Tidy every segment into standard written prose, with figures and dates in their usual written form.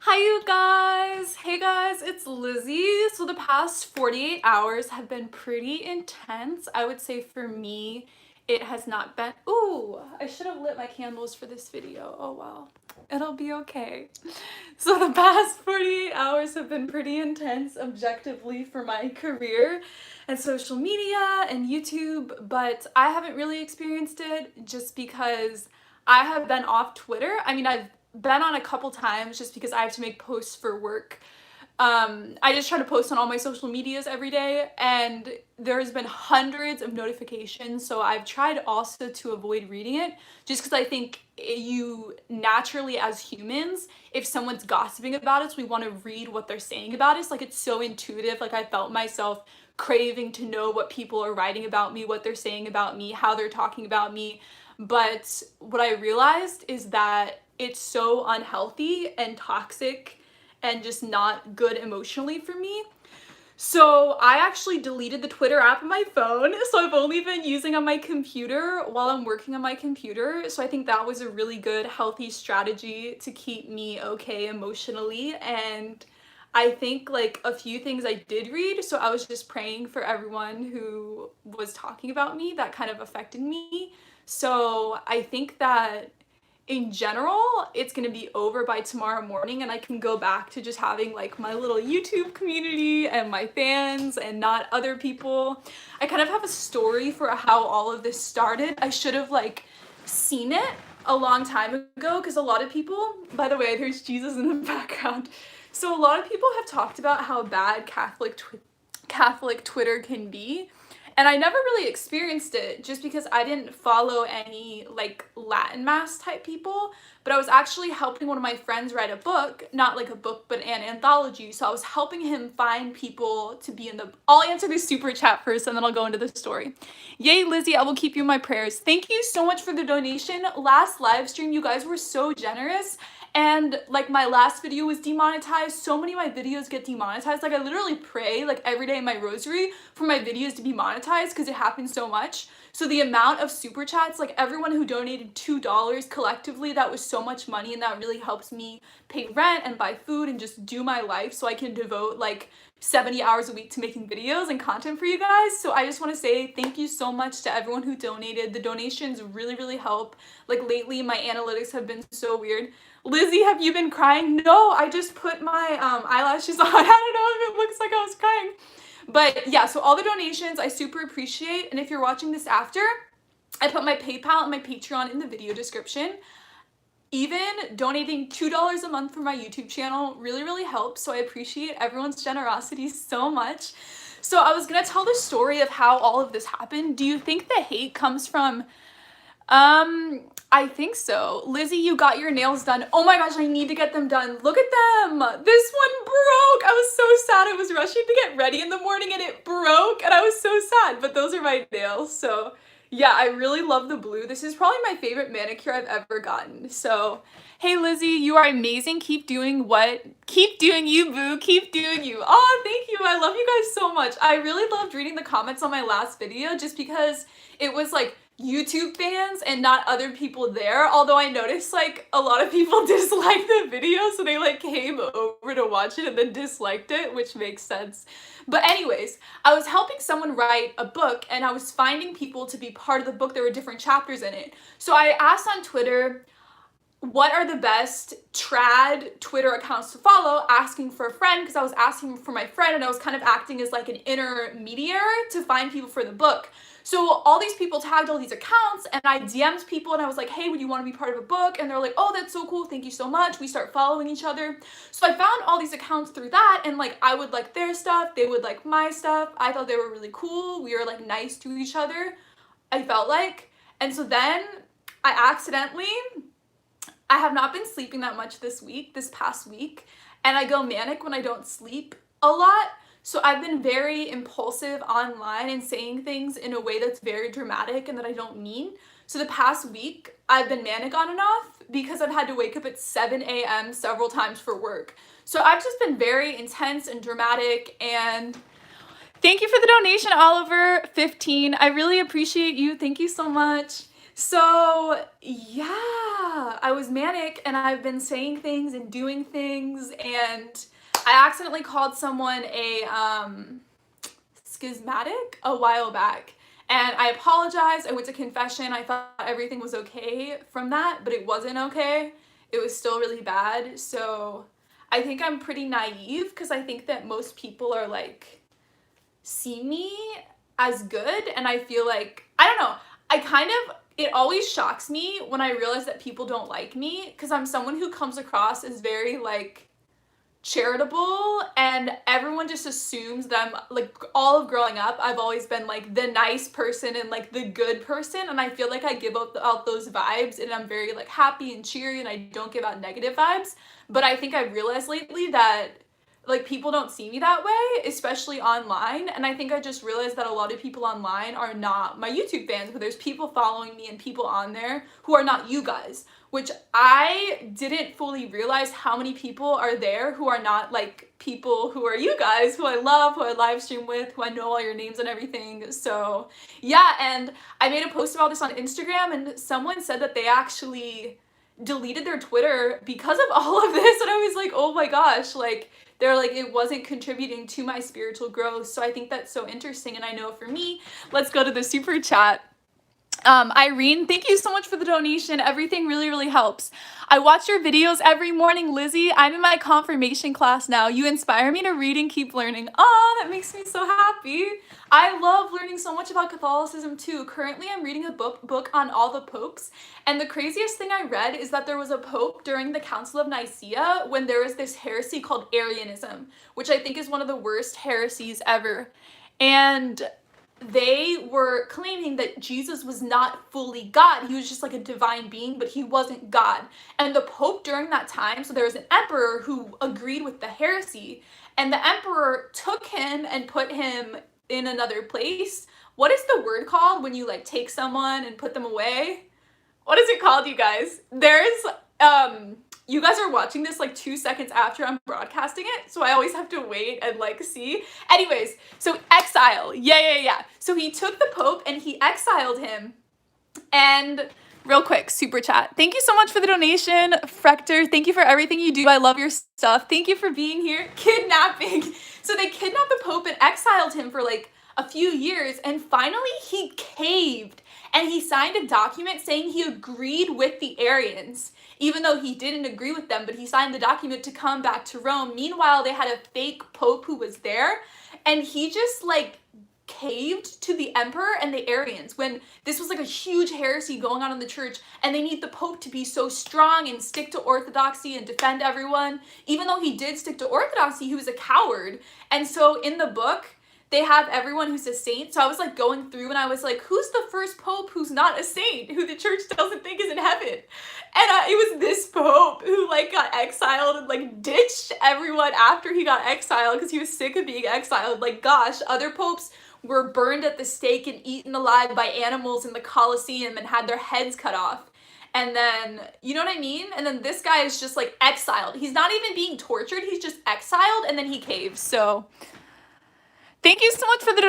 Hi you guys! Hey guys, it's Lizzie. So the past 48 hours have been pretty intense. I would say for me, it has not been... Ooh, I should have lit my candles for this video. Oh well, it'll be okay. So the past 48 hours have been pretty intense objectively for my career and social media and YouTube, but I haven't really experienced it just because I have been off Twitter. I mean, I've been on a couple times just because I have to make posts for work. I just try to post on all my social medias every day, and there's been hundreds of notifications, so I've tried also to avoid reading it just because I think you naturally, as humans, if someone's gossiping about us, we want to read what they're saying about us. Like, it's so intuitive. Like, I felt myself craving to know what people are writing about me, what they're saying about me, how they're talking about me. But what I realized is that it's so unhealthy and toxic and just not good emotionally for me. So I actually deleted the Twitter app on my phone, so I've only been using on my computer while I'm working on my computer. So I think that was a really good, healthy strategy to keep me okay emotionally. And I think like a few things I did read, so I was just praying for everyone who was talking about me that kind of affected me. So I think that in general, it's gonna be over by tomorrow morning and I can go back to just having like my little YouTube community and my fans and not other people. I kind of have a story for how all of this started. I should have like seen it a long time ago because a lot of people, by the way, there's Jesus in the background. So a lot of people have talked about how bad Catholic Twitter can be. And I never really experienced it just because I didn't follow any like Latin mass type people, but I was actually helping one of my friends write a book, not like a book, but an anthology. So I was helping him find people to be in the... I'll answer the super chat first and then I'll go into the story. Yay, Lizzie, I will keep you in my prayers. Thank you so much for the donation. Last live stream, you guys were so generous. And like my last video was demonetized. So many of my videos get demonetized. Like I literally pray like every day in my rosary for my videos to be monetized because it happens so much. So the amount of super chats, like everyone who donated $2 collectively, that was so much money, and that really helps me pay rent and buy food and just do my life so I can devote like 70 hours a week to making videos and content for you guys. So I just want to say thank you so much to everyone who donated. The donations really, really help. Like lately my analytics have been so weird. Lizzie, have you been crying? No, I just put my eyelashes on. I don't know if it looks like I was crying. But yeah, so all the donations I super appreciate. And if you're watching this after, I put my PayPal and my Patreon in the video description. Even donating $2 a month for my YouTube channel really, really helps. So I appreciate everyone's generosity so much. So I was gonna tell the story of how all of this happened. Do you think the hate comes from... I think so. Lizzie, you got your nails done. Oh my gosh, I need to get them done. Look at them. This one broke. I was so sad. I was rushing to get ready in the morning and it broke and I was so sad, but those are my nails. So yeah, I really love the blue. This is probably my favorite manicure I've ever gotten. So, hey Lizzie, you are amazing. Keep doing you, boo. Keep doing you. Oh, thank you. I love you guys so much. I really loved reading the comments on my last video just because it was like YouTube fans and not other people there, although I noticed like a lot of people disliked the video, so they like came over to watch it and then disliked it, which makes sense. But anyways, I was helping someone write a book and I was finding people to be part of the book. There were different chapters in it. So I asked on Twitter, what are the best trad Twitter accounts to follow, asking for a friend, because I was asking for my friend and I was kind of acting as like an intermediary to find people for the book. So all these people tagged all these accounts and I DM'd people and I was like, hey, would you want to be part of a book? And they're like, oh, that's so cool. Thank you so much. We start following each other. So I found all these accounts through that and like I would like their stuff. They would like my stuff. I thought they were really cool. We were like nice to each other, I felt like. And so then I have not been sleeping that much this past week, and I go manic when I don't sleep a lot. So I've been very impulsive online and saying things in a way that's very dramatic and that I don't mean. So the past week, I've been manic on and off because I've had to wake up at 7 a.m. several times for work. So I've just been very intense and dramatic, and thank you for the donation, Oliver15. I really appreciate you. Thank you so much. So, yeah, I was manic and I've been saying things and doing things, and I accidentally called someone a schismatic a while back. And I apologized. I went to confession. I thought everything was okay from that, but it wasn't okay. It was still really bad. So I think I'm pretty naive because I think that most people are like, see me as good. And I feel like, I don't know, it always shocks me when I realize that people don't like me because I'm someone who comes across as very like charitable, and everyone just assumes that I'm like, all of growing up I've always been like the nice person and like the good person, and I feel like I give out those vibes, and I'm very like happy and cheery, and I don't give out negative vibes. But I think I've realized lately that like people don't see me that way, especially online. And I think I just realized that a lot of people online are not my YouTube fans, but there's people following me and people on there who are not you guys, which I didn't fully realize how many people are there who are not like people who are you guys, who I love, who I live stream with, who I know all your names and everything. So yeah, and I made a post about this on Instagram, and someone said that they actually deleted their Twitter because of all of this, and I was like, oh my gosh, like they're like, it wasn't contributing to my spiritual growth. So I think that's so interesting. And I know for me, let's go to the super chat. Irene, thank you so much for the donation. Everything really, really helps. I watch your videos every morning, Lizzie. I'm in my confirmation class now. You inspire me to read and keep learning. Oh, that makes me so happy. I love learning so much about Catholicism too. Currently, I'm reading a book on all the popes. And the craziest thing I read is that there was a pope during the Council of Nicaea when there was this heresy called Arianism, which I think is one of the worst heresies ever. And they were claiming that Jesus was not fully God. He was just like a divine being, but he wasn't God. And the Pope during that time, so there was an emperor who agreed with the heresy, and the emperor took him and put him in another place. What is the word called when you like take someone and put them away? What is it called, you guys? You guys are watching this like 2 seconds after I'm broadcasting it, so I always have to wait and like see. Anyways, so exile. Yeah. So he took the Pope and he exiled him. And real quick, super chat. Thank you so much for the donation, Frector. Thank you for everything you do. I love your stuff. Thank you for being here. Kidnapping. So they kidnapped the Pope and exiled him for like a few years, and finally he caved. And he signed a document saying he agreed with the Arians, even though he didn't agree with them, but he signed the document to come back to Rome. Meanwhile, they had a fake pope who was there, and he just like caved to the emperor and the Arians when this was like a huge heresy going on in the church, and they need the pope to be so strong and stick to orthodoxy and defend everyone. Even though he did stick to orthodoxy, he was a coward. And so in the book, they have everyone who's a saint. So I was like going through and I was like, who's the first pope who's not a saint, who the church doesn't think is in heaven? And it was this pope who like got exiled and like ditched everyone after he got exiled because he was sick of being exiled. Like, gosh, other popes were burned at the stake and eaten alive by animals in the Colosseum and had their heads cut off. And then, you know what I mean? And then this guy is just like exiled. He's not even being tortured. He's just exiled, and then he caves. So thank you so much for the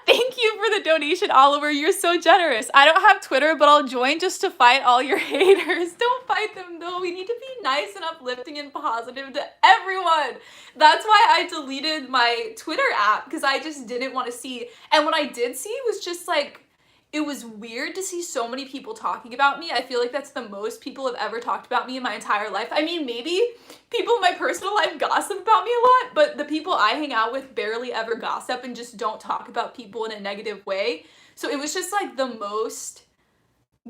Thank you for the donation, Oliver. You're so generous. I don't have Twitter, but I'll join just to fight all your haters. Don't fight them, though. We need to be nice and uplifting and positive to everyone. That's why I deleted my Twitter app, because I just didn't want to see. And what I did see was just like, it was weird to see so many people talking about me. I feel like that's the most people have ever talked about me in my entire life. I mean, maybe people in my personal life gossip about me a lot, but the people I hang out with barely ever gossip and just don't talk about people in a negative way. So it was just like the most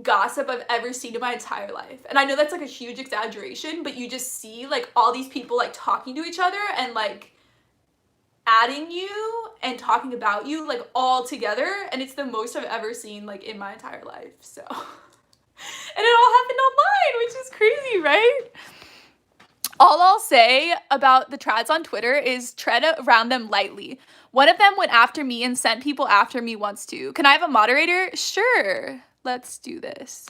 gossip I've ever seen in my entire life. And I know that's like a huge exaggeration, but you just see like all these people like talking to each other and like adding you and talking about you like all together, and it's the most I've ever seen like in my entire life. So and it all happened online, which is crazy, right? All I'll say about the trads on Twitter is tread around them lightly. One of them went after me and sent people after me once too. Can I have a moderator? Sure, let's do this.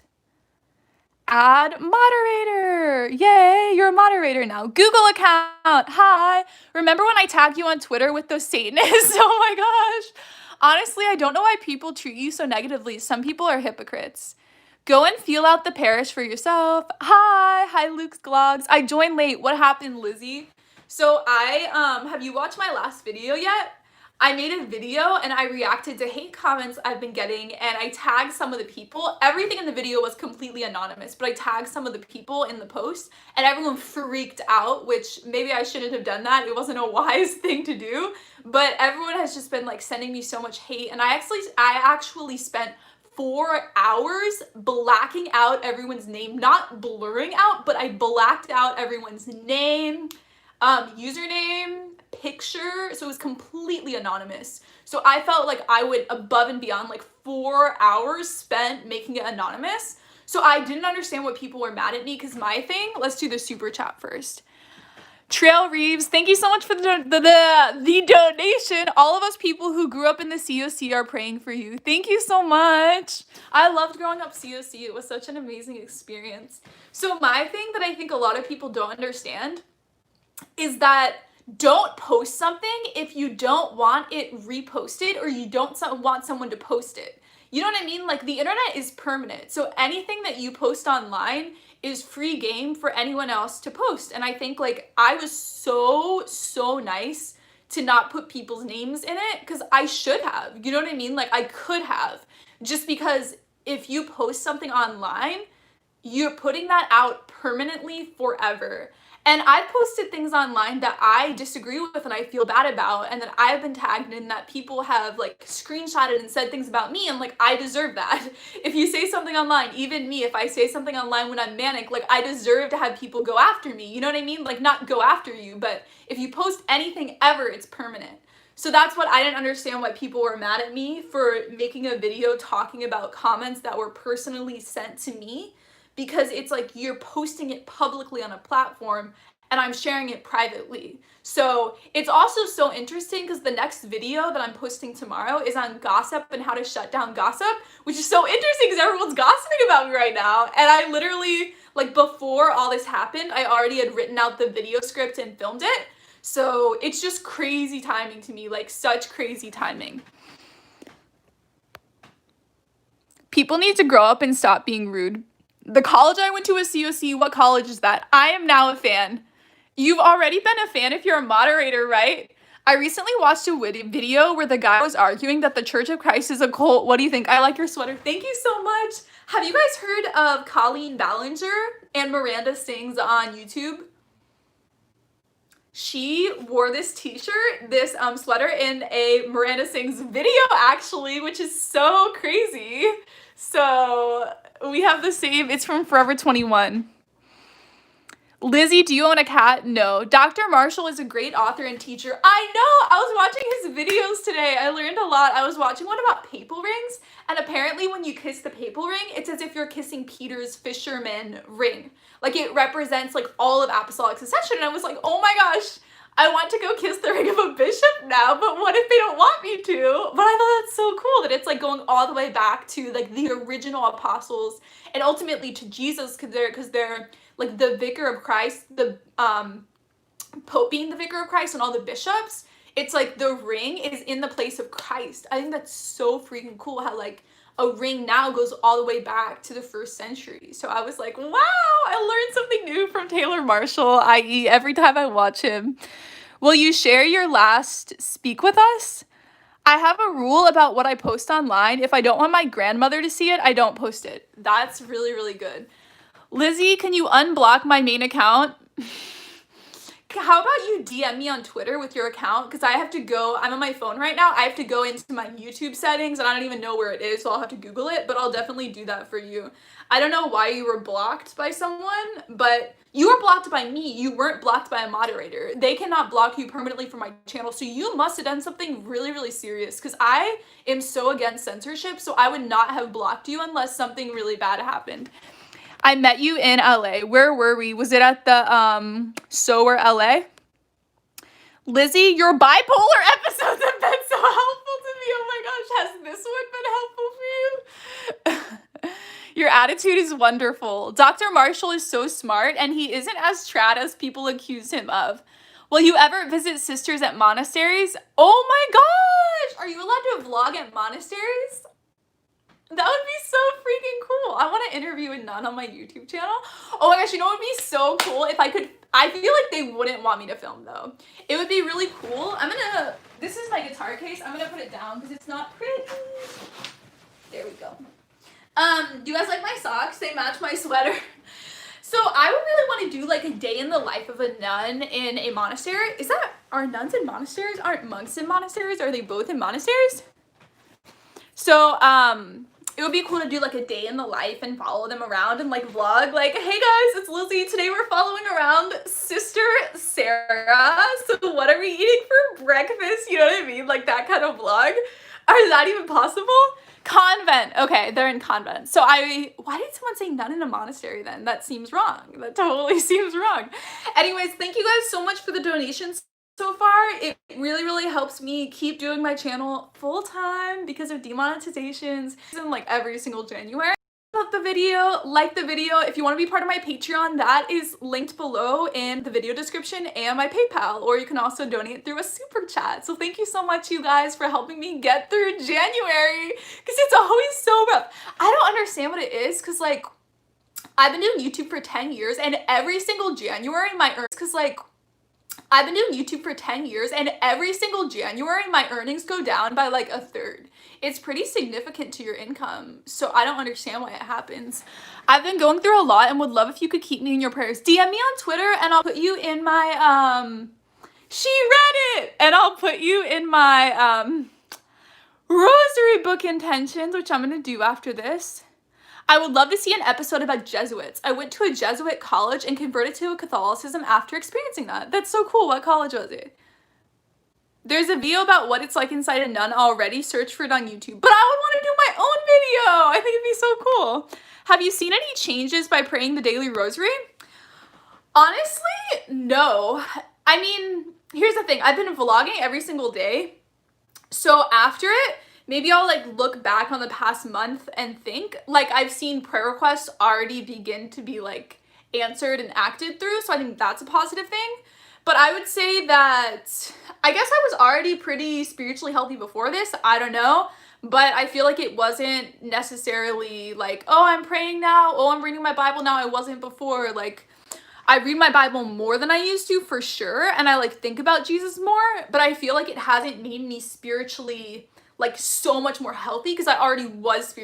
Add moderator. Yay, you're a moderator now. Google account. Hi. Remember when I tagged you on Twitter with those Satanists? Oh my gosh. Honestly, I don't know why people treat you so negatively. Some people are hypocrites. Go and feel out the parish for yourself. Hi, Luke's Vlogs. I joined late. What happened, Lizzie? So have you watched my last video yet? I made a video and I reacted to hate comments I've been getting, and I tagged some of the people. Everything in the video was completely anonymous, but I tagged some of the people in the post and everyone freaked out, which maybe I shouldn't have done that. It wasn't a wise thing to do, but everyone has just been like sending me so much hate, and I actually spent 4 hours blacking out everyone's name, not blurring out, but I blacked out everyone's name, username, picture, so it was completely anonymous. So I felt like I went above and beyond, like 4 hours spent making it anonymous. So I didn't understand what people were mad at me, because my thing, let's do the super chat first. Trail Reeves, thank you so much for the donation. All of us people who grew up in the COC are praying for you. Thank you so much. I loved growing up COC. It was such an amazing experience. So my thing that I think a lot of people don't understand is that don't post something if you don't want it reposted or you don't want someone to post it. You know what I mean? Like, the internet is permanent. So anything that you post online is free game for anyone else to post. And I think, like, I was so nice to not put people's names in it, because I should have. You know what I mean? Like, I could have. Just because if you post something online, you're putting that out permanently forever. And I've posted things online that I disagree with and I feel bad about, and that I've been tagged in, that people have like screenshotted and said things about me, and like, I deserve that. If you say something online, even me, if I say something online when I'm manic, like, I deserve to have people go after me. You know what I mean? Like, not go after you, but if you post anything ever, it's permanent. So that's what I didn't understand, why people were mad at me for making a video talking about comments that were personally sent to me. Because it's like, you're posting it publicly on a platform and I'm sharing it privately. So it's also so interesting, because the next video that I'm posting tomorrow is on gossip and how to shut down gossip, which is so interesting because everyone's gossiping about me right now. And I literally, like, before all this happened, I already had written out the video script and filmed it. So it's just crazy timing to me, like, such crazy timing. People need to grow up and stop being rude. The college I went to was COC. What college is that? I am now a fan. You've already been a fan if you're a moderator, right? I recently watched a video where the guy was arguing that the Church of Christ is a cult. What do you think? I like your sweater. Thank you so much. Have you guys heard of Colleen Ballinger and Miranda Sings on YouTube? She wore this t-shirt, this sweater, in a Miranda Sings video, actually, which is so crazy. So we have the same. It's from Forever 21. Lizzie, do you own a cat? No. Dr. Marshall is a great author and teacher. I know! I was watching his videos today. I learned a lot. I was watching one about papal rings, and apparently when you kiss the papal ring, it's as if you're kissing Peter's fisherman ring. Like, it represents, like, all of apostolic succession, and I was like, oh my gosh, I want to go kiss the ring of a bishop now, but what if they don't want me to? But I thought that's so cool that it's, like, going all the way back to, like, the original apostles, and ultimately to Jesus, because they're like the vicar of Christ, the Pope being the vicar of Christ, and all the bishops. It's like the ring is in the place of Christ. I think that's so freaking cool how, like, a ring now goes all the way back to the 1st century. So I was like, wow, I learned something new from Taylor Marshall, i.e. every time I watch him. Will you share your last speak with us? I have a rule about what I post online. If I don't want my grandmother to see it, I don't post it. That's really, really good. Lizzie, can you unblock my main account? How about you DM me on Twitter with your account? Because I have to go, I'm on my phone right now, I have to go into my YouTube settings and I don't even know where it is, so I'll have to Google it, but I'll definitely do that for you. I don't know why you were blocked by someone, but you were blocked by me. You weren't blocked by a moderator. They cannot block you permanently from my channel, so you must have done something really, really serious, because I am so against censorship, so I would not have blocked you unless something really bad happened. I met you in LA. Where were we? Was it at the SOAR LA? Lizzie, your bipolar episodes have been so helpful to me. Oh my gosh, has this one been helpful for you? Your attitude is wonderful. Dr. Marshall is so smart, and he isn't as trad as people accuse him of. Will you ever visit sisters at monasteries? Oh my gosh! Are you allowed to vlog at monasteries? That would be so freaking cool. I want to interview a nun on my YouTube channel. Oh my gosh, you know what would be so cool if I could, I feel like they wouldn't want me to film though. It would be really cool. This is my guitar case. I'm gonna put it down because it's not pretty. There we go. Do you guys like my socks? They match my sweater. So I would really want to do like a day in the life of a nun in a monastery. Are nuns in monasteries? Aren't monks in monasteries? Are they both in monasteries? So, it would be cool to do like a day in the life and follow them around and like vlog like, hey guys, it's Lizzie. Today we're following around Sister Sarah. So what are we eating for breakfast? You know what I mean? Like that kind of vlog. Is that even possible? Convent. Okay, they're in convent. So why did someone say nun in a monastery then? That seems wrong. That totally seems wrong. Anyways, thank you guys so much for the donations so far. It really, really helps me keep doing my channel full time because of demonetizations in like every single January. Love the video, like the video. If you want to be part of my Patreon, that is linked below in the video description and my PayPal, or you can also donate through a super chat. So thank you so much, you guys, for helping me get through January because it's always so rough. I don't understand what it is because like I've been doing YouTube for 10 years and every single January my earnings go down by like a third. It's pretty significant to your income, so I don't understand why it happens. I've been going through a lot and would love if you could keep me in your prayers. DM me on Twitter and I'll put you in my, she read it! And I'll put you in my, rosary book intentions, which I'm gonna do after this. I would love to see an episode about Jesuits. I went to a Jesuit college and converted to Catholicism after experiencing that. That's so cool. What college was it? There's a video about what it's like inside a nun already. Search for it on YouTube. But I would want to do my own video. I think it'd be so cool. Have you seen any changes by praying the daily rosary? Honestly, no. I mean, here's the thing. I've been vlogging every single day. So after it, maybe I'll like look back on the past month and think like I've seen prayer requests already begin to be like answered and acted through. So I think that's a positive thing. But I would say that I guess I was already pretty spiritually healthy before this. I don't know. But I feel like it wasn't necessarily like, oh, I'm praying now. Oh, I'm reading my Bible now. I wasn't before. Like, I read my Bible more than I used to for sure. And I like think about Jesus more. But I feel like it hasn't made me spiritually like so much more healthy because I already was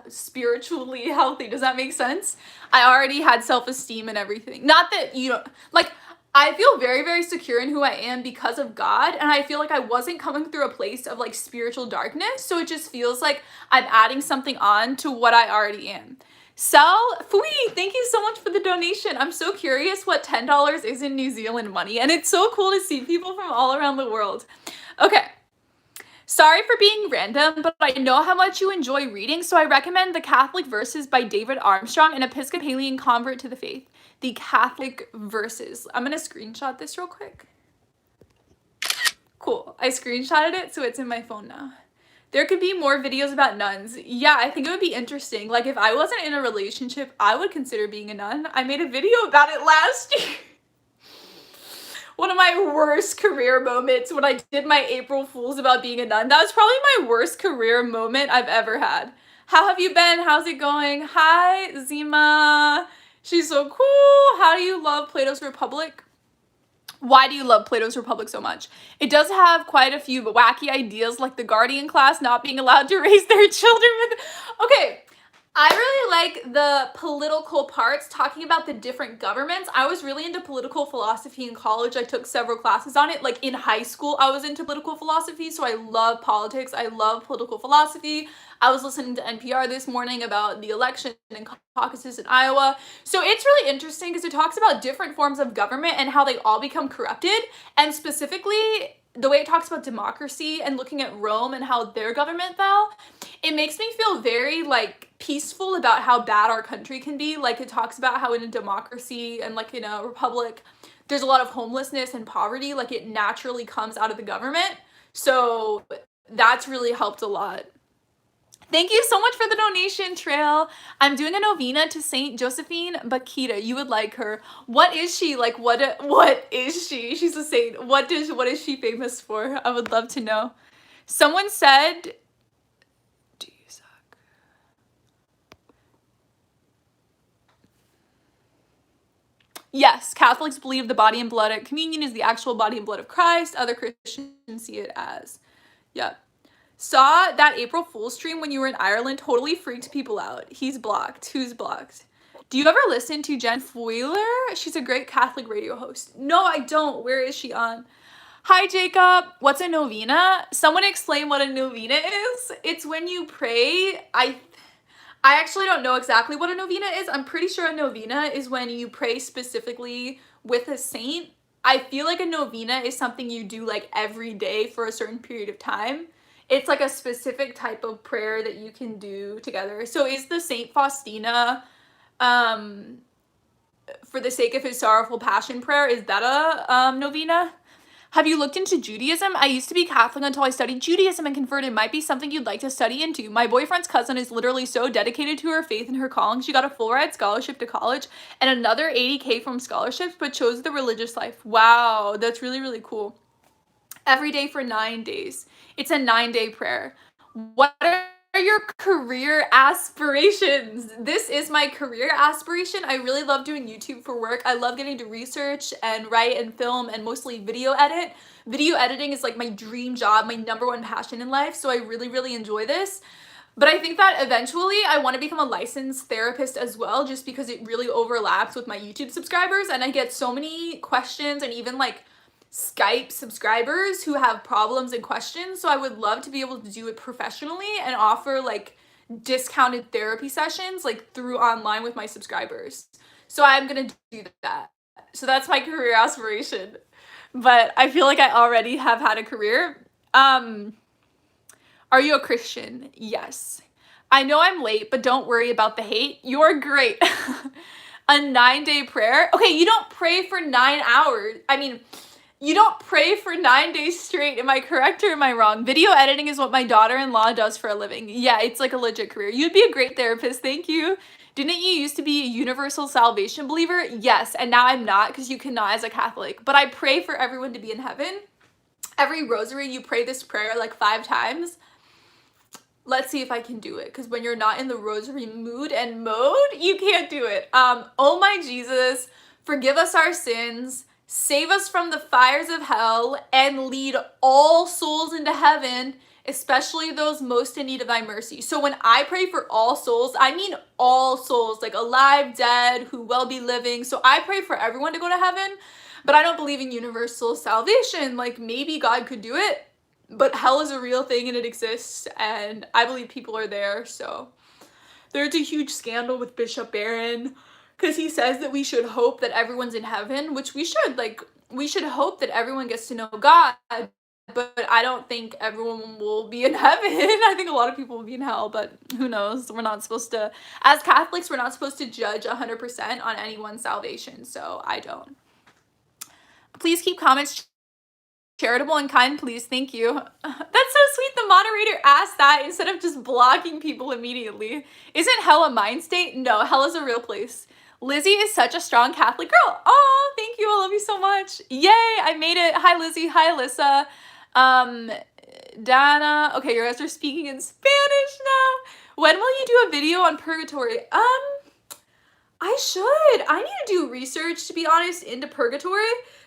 spiritually healthy. Does that make sense? I already had self-esteem and everything. Not that you don't like, I feel very, very secure in who I am because of God, and I feel like I wasn't coming through a place of like spiritual darkness, so it just feels like I'm adding something on to what I already am. Sal Fui, thank you so much for the donation. I'm so curious what $10 is in New Zealand money, and it's so cool to see people from all around the world. Okay. Sorry for being random, but I know how much you enjoy reading, so I recommend The Catholic Verses by David Armstrong, an Episcopalian convert to the faith. The Catholic Verses. I'm gonna screenshot this real quick. Cool. I screenshotted it, so it's in my phone now. There could be more videos about nuns. Yeah, I think it would be interesting. Like, if I wasn't in a relationship, I would consider being a nun. I made a video about it last year. One of my worst career moments when I did my April Fools about being a nun. That was probably my worst career moment I've ever had. How have you been? How's it going? Hi, Zima. She's so cool. How do you love Plato's Republic? Why do you love Plato's Republic so much? It does have quite a few wacky ideas, like the guardian class not being allowed to raise their children with... Okay, I really like the political parts, talking about the different governments. I was really into political philosophy in college. I took several classes on it. Like in high school, I was into political philosophy, so I love politics. I love political philosophy. I was listening to NPR this morning about the election and caucuses in Iowa. So it's really interesting because it talks about different forms of government and how they all become corrupted. And specifically, the way it talks about democracy and looking at Rome and how their government fell, it makes me feel very like peaceful about how bad our country can be. Like it talks about how in a democracy and like in a republic, there's a lot of homelessness and poverty. Like it naturally comes out of the government. So that's really helped a lot. Thank you so much for the donation, Trail. I'm doing a novena to Saint Josephine Bakita. You would like her. What is she? Like, what is she? She's a saint. What is she famous for? I would love to know. Someone said, do you suck? Yes, Catholics believe the body and blood at communion is the actual body and blood of Christ. Other Christians see it as. Yep. Saw that April Fool's stream when you were in Ireland. Totally freaked people out. He's blocked. Who's blocked? Do you ever listen to Jen Foiler? She's a great Catholic radio host. No, I don't. Where is she on? Hi, Jacob. What's a novena? Someone explain what a novena is. It's when you pray. I actually don't know exactly what a novena is. I'm pretty sure a novena is when you pray specifically with a saint. I feel like a novena is something you do like every day for a certain period of time. It's like a specific type of prayer that you can do together. So is the Saint Faustina, for the sake of his sorrowful passion prayer, is that a novena? Have you looked into Judaism? I used to be Catholic until I studied Judaism and converted. Might be something you'd like to study into. My boyfriend's cousin is literally so dedicated to her faith and her calling. She got a full ride scholarship to college and another $80K from scholarships, but chose the religious life. Wow, that's really, really cool. Every day for 9 days. It's a 9-day prayer. What are your career aspirations? This is my career aspiration. I really love doing YouTube for work. I love getting to research and write and film and mostly video edit. Video editing is like my dream job, my number one passion in life. So I really, really enjoy this. But I think that eventually I want to become a licensed therapist as well, just because it really overlaps with my YouTube subscribers. And I get so many questions and even like Skype subscribers who have problems and questions. So I would love to be able to do it professionally and offer like discounted therapy sessions like through online with my subscribers. So I'm going to do that. So that's my career aspiration. But I feel like I already have had a career. Are you a Christian? Yes. I know I'm late, but don't worry about the hate. You're great. A 9-day prayer? Okay, you don't pray for 9 hours. I mean, you don't pray for 9 days straight. Am I correct or am I wrong? Video editing is what my daughter-in-law does for a living. Yeah, it's like a legit career. You'd be a great therapist. Thank you. Didn't you used to be a universal salvation believer? Yes, and now I'm not because you cannot as a Catholic. But I pray for everyone to be in heaven. Every rosary, you pray this prayer like 5 times. Let's see if I can do it, because when you're not in the rosary mood and mode, you can't do it. Oh my Jesus, forgive us our sins, save us from the fires of hell, and lead all souls into heaven, especially those most in need of thy mercy. So when I pray for all souls, I mean all souls, like alive, dead, who will be living. So I pray for everyone to go to heaven, but I don't believe in universal salvation. Like maybe God could do it, but hell is a real thing and it exists, and I believe people are there. So there's a huge scandal with Bishop Barron because he says that we should hope that everyone's in heaven, which we should. Like, we should hope that everyone gets to know God, but I don't think everyone will be in heaven. I think a lot of people will be in hell, but who knows? We're not supposed to, as Catholics, we're not supposed to judge 100% on anyone's salvation, so I don't. Please keep comments charitable and kind, please. Thank you. That's so sweet. The moderator asked that instead of just blocking people immediately. Isn't hell a mind state? No, hell is a real place. Lizzie is such a strong Catholic girl. Oh, thank you. I love you so much. Yay, I made it. Hi, Lizzie. Hi, Alyssa. Dana. Okay, you guys are speaking in Spanish now. When will you do a video on purgatory? I should. I need to do research, to be honest, into purgatory,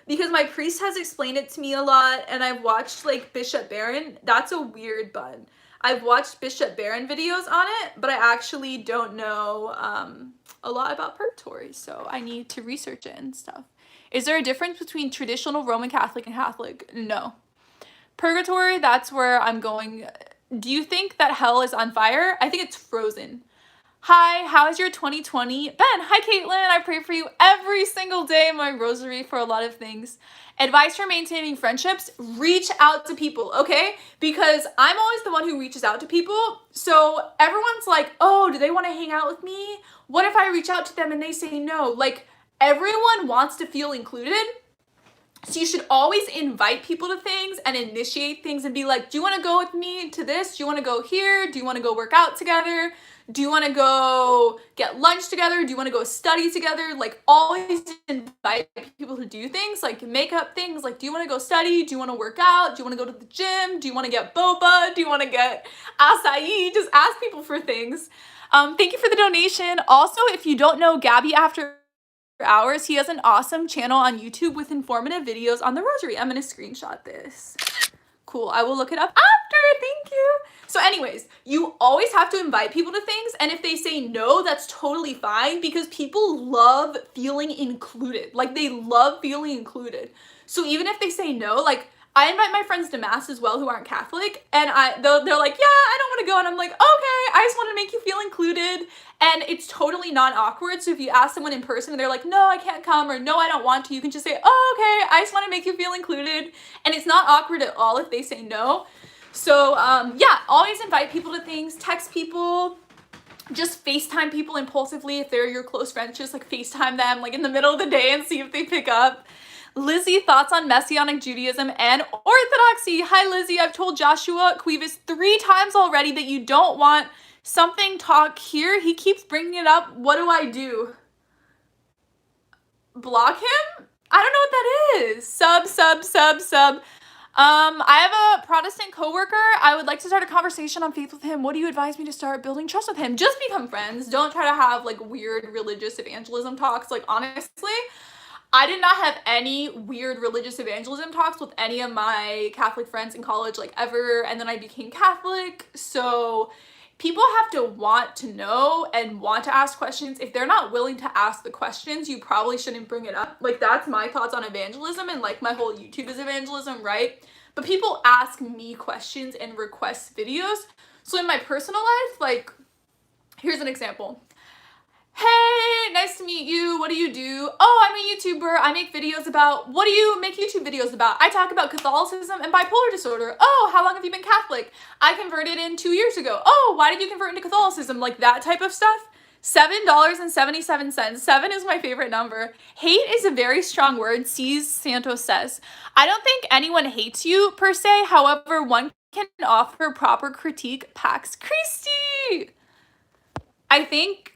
because my priest has explained it to me a lot, and I've watched like Bishop Barron. That's a weird bun. I've watched Bishop Barron videos on it, but I actually don't know a lot about purgatory, so I need to research it and stuff. Is there a difference between traditional Roman Catholic and Catholic? No. Purgatory, that's where I'm going. Do you think that hell is on fire? I think it's frozen. Hi, how is your 2020? Ben, hi Caitlin, I pray for you every single day in my rosary for a lot of things. Advice for maintaining friendships, reach out to people, okay? Because I'm always the one who reaches out to people. So everyone's like, oh, do they want to hang out with me? What if I reach out to them and they say no? Like, everyone wants to feel included. So you should always invite people to things and initiate things and be like, do you want to go with me to this? Do you want to go here? Do you want to go work out together? Do you want to go get lunch together? Do you want to go study together? Like, always invite people to do things, like make up things. Like, do you want to go study? Do you want to work out? Do you want to go to the gym? Do you want to get boba? Do you want to get acai? Just ask people for things. Thank you for the donation. Also, if you don't know Gabby After Hours, he has an awesome channel on YouTube with informative videos on the rosary. I'm gonna screenshot this. Cool, I will look it up after, thank you. So anyways, you always have to invite people to things, and if they say no, that's totally fine, because people love feeling included. Like, they love feeling included. So even if they say no, like, I invite my friends to mass as well who aren't Catholic, and they're like, yeah, I don't want to go, and I'm like, okay, I just want to make you feel included, and it's totally not awkward. So if you ask someone in person and they're like, no, I can't come, or no, I don't want to, you can just say, oh, okay, I just want to make you feel included, and it's not awkward at all if they say no. So yeah, always invite people to things, text people, just FaceTime people impulsively if they're your close friends. Just like FaceTime them like in the middle of the day and see if they pick up. Lizzie, thoughts on Messianic Judaism and Orthodoxy? Hi, Lizzie. I've told Joshua Cuevas 3 times already that you don't want something talk here. He keeps bringing it up. What do I do? Block him? I don't know what that is. Sub. I have a Protestant coworker. I would like to start a conversation on faith with him. What do you advise me to start building trust with him? Just become friends. Don't try to have like weird religious evangelism talks. Like, honestly, I did not have any weird religious evangelism talks with any of my Catholic friends in college, like, ever. And then I became Catholic. So people have to want to know and want to ask questions. If they're not willing to ask the questions, you probably shouldn't bring it up. Like, that's my thoughts on evangelism, and like my whole YouTube is evangelism, right? But people ask me questions and request videos. So in my personal life, like, here's an example. Hey, nice to meet you. What do you do? Oh, I'm a YouTuber. I make videos about, what do you make YouTube videos about? I talk about Catholicism and bipolar disorder. Oh, how long have you been Catholic? I converted in 2 years ago. Oh, why did you convert into Catholicism? Like, that type of stuff. $7.77. 7 is my favorite number. Hate is a very strong word, C's Santos says. I don't think anyone hates you per se. However, one can offer proper critique. Pax Christi. I think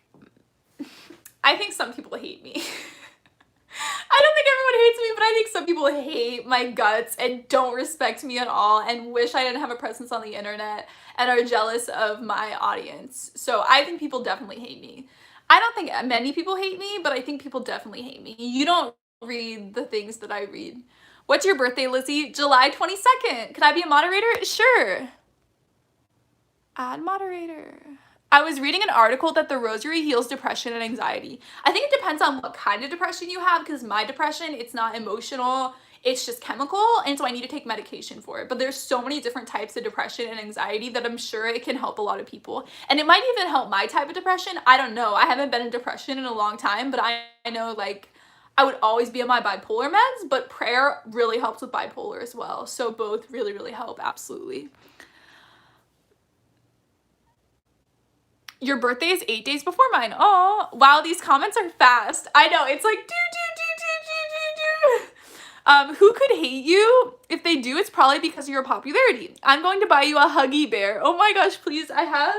some people hate me. I don't think everyone hates me, but I think some people hate my guts and don't respect me at all and wish I didn't have a presence on the internet and are jealous of my audience. So I think people definitely hate me. I don't think many people hate me, but I think people definitely hate me. You don't read the things that I read. What's your birthday, Lizzie? July 22nd. Could I be a moderator? Sure. Add moderator. I was reading an article that the rosary heals depression and anxiety. I think it depends on what kind of depression you have, because my depression, it's not emotional, it's just chemical, and so I need to take medication for it. But there's so many different types of depression and anxiety that I'm sure it can help a lot of people. And it might even help my type of depression. I don't know. I haven't been in depression in a long time, but I know, like, I would always be on my bipolar meds, but prayer really helps with bipolar as well. So both really, really help, absolutely. Your birthday is 8 days before mine. Oh, wow, these comments are fast. I know, it's like do. Who could hate you? If they do, it's probably because of your popularity. I'm going to buy you a Huggy Bear. Oh my gosh, please, I have...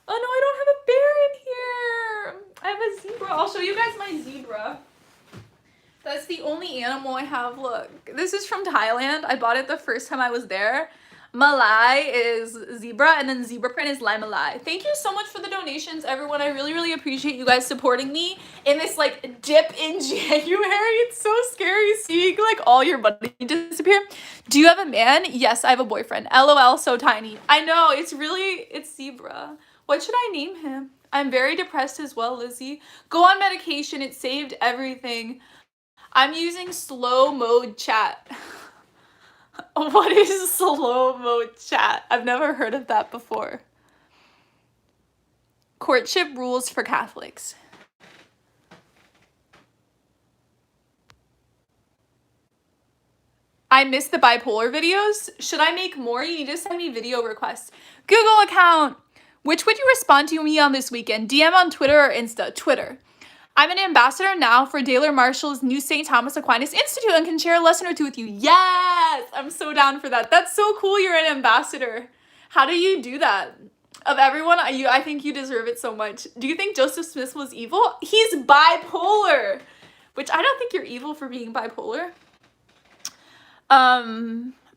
Oh no, I don't have a bear in here. I have a zebra. I'll show you guys my zebra. That's the only animal I have. Look, this is from Thailand. I bought it the first time I was there. Malai is zebra, and then zebra print is Lai Malai. Thank you so much for the donations, everyone. I really, really appreciate you guys supporting me in this, like, dip in January. It's so scary seeing, like, all your money disappear. Do you have a man? Yes, I have a boyfriend. LOL, so tiny. I know, it's zebra. What should I name him? I'm very depressed as well, Lizzie. Go on medication. It saved everything. I'm using slow mode chat. What is slow mode chat? I've never heard of that before. Courtship rules for Catholics. I missed the bipolar videos. Should I make more? You need to send me video requests. Google account. Which would you respond to me on this weekend? DM on Twitter or Insta? Twitter. I'm an ambassador now for Daler Marshall's new St. Thomas Aquinas Institute and can share a lesson or two with you. Yes, I'm so down for that. That's so cool you're an ambassador. How do you do that? Of everyone, I think you deserve it so much. Do you think Joseph Smith was evil? He's bipolar, which I don't think you're evil for being bipolar.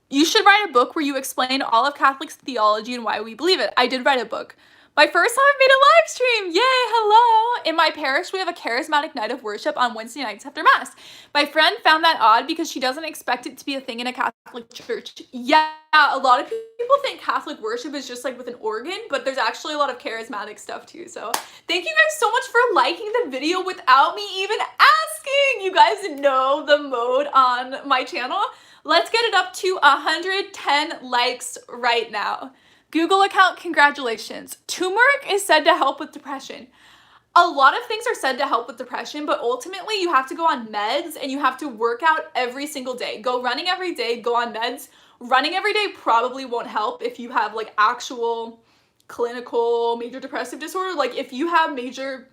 You should write a book where you explain all of Catholic theology and why we believe it. I did write a book. My first time I made a live stream. Yay, hello. In my parish, we have a charismatic night of worship on Wednesday nights after Mass. My friend found that odd because she doesn't expect it to be a thing in a Catholic church. Yeah, a lot of people think Catholic worship is just like with an organ, but there's actually a lot of charismatic stuff too. So thank you guys so much for liking the video without me even asking. You guys know the mode on my channel. Let's get it up to 110 likes right now. Google account, congratulations. Turmeric is said to help with depression. A lot of things are said to help with depression, but ultimately you have to go on meds and you have to work out every single day. Go running every day, go on meds. Running every day probably won't help if you have like actual clinical major depressive disorder. Like if you have major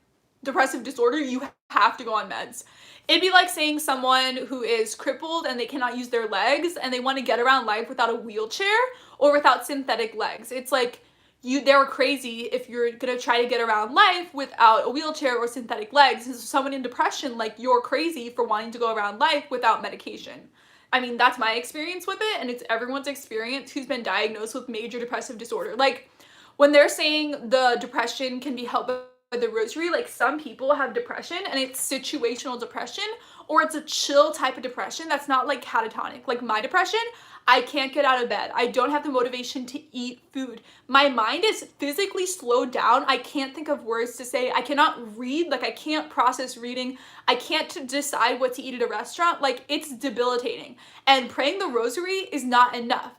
depressive disorder, you have to go on meds. It'd be like saying someone who is crippled and they cannot use their legs and they want to get around life without a wheelchair or without synthetic legs. It's like they're crazy if you're gonna try to get around life without a wheelchair or synthetic legs. And so someone in depression, like you're crazy for wanting to go around life without medication. I mean, that's my experience with it, and it's everyone's experience who's been diagnosed with major depressive disorder. Like when they're saying the depression can be helped by the rosary, like some people have depression and it's situational depression, or it's a chill type of depression that's not like catatonic. Like my depression, I can't get out of bed. I don't have the motivation to eat food. My mind is physically slowed down. I can't think of words to say. I cannot read. Like I can't process reading. I can't decide what to eat at a restaurant. Like it's debilitating. And praying the rosary is not enough.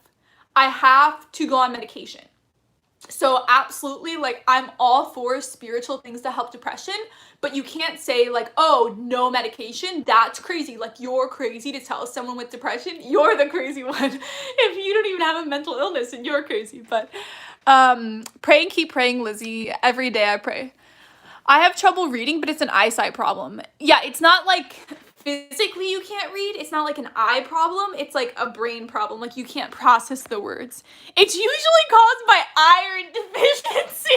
I have to go on medication. So absolutely, like I'm all for spiritual things to help depression, but you can't say like, oh, no medication, that's crazy. Like you're crazy to tell someone with depression, you're the crazy one. If you don't even have a mental illness and you're crazy. But pray and keep praying, Lizzie. Every day I pray. I have trouble reading, but it's an eyesight problem. Yeah, it's not like physically you can't read. It's not like an eye problem. It's like a brain problem. Like you can't process the words. It's usually caused by iron deficiency.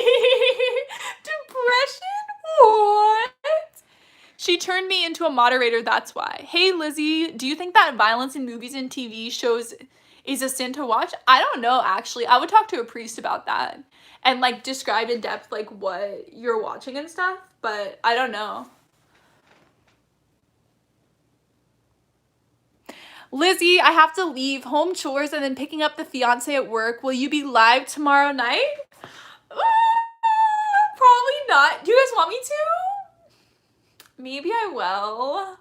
Depression? What? She turned me into a moderator, that's why. Hey, Lizzie, do you think that violence in movies and TV shows is a sin to watch? I don't know, actually. I would talk to a priest about that and like describe in depth like what you're watching and stuff, but I don't know. Lizzie, I have to leave. Home chores and then picking up the fiance at work. Will you be live tomorrow night? Probably not. Do you guys want me to? Maybe I will.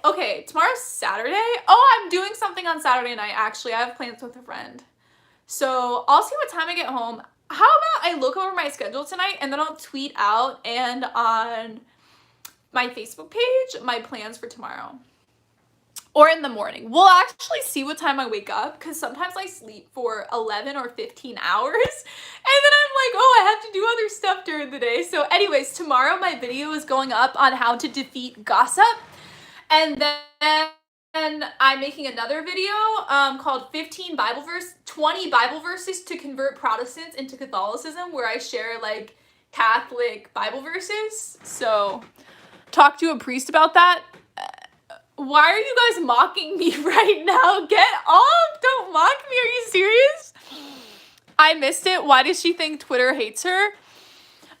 Okay, tomorrow's Saturday. Oh, I'm doing something on Saturday night, actually. I have plans with a friend. So I'll see what time I get home. How about I look over my schedule tonight and then I'll tweet out and on my Facebook page my plans for tomorrow. Or in the morning. We'll actually see what time I wake up because sometimes I sleep for 11 or 15 hours and then I'm like, oh, I have to do other stuff during the day. So anyways, tomorrow my video is going up on how to defeat gossip, and then I'm making another video called 20 Bible verses to convert Protestants into Catholicism, where I share like Catholic Bible verses. So talk to a priest about that. Why are you guys mocking me right now? Get off! Don't mock me. Are you serious? I missed it. Why does she think Twitter hates her?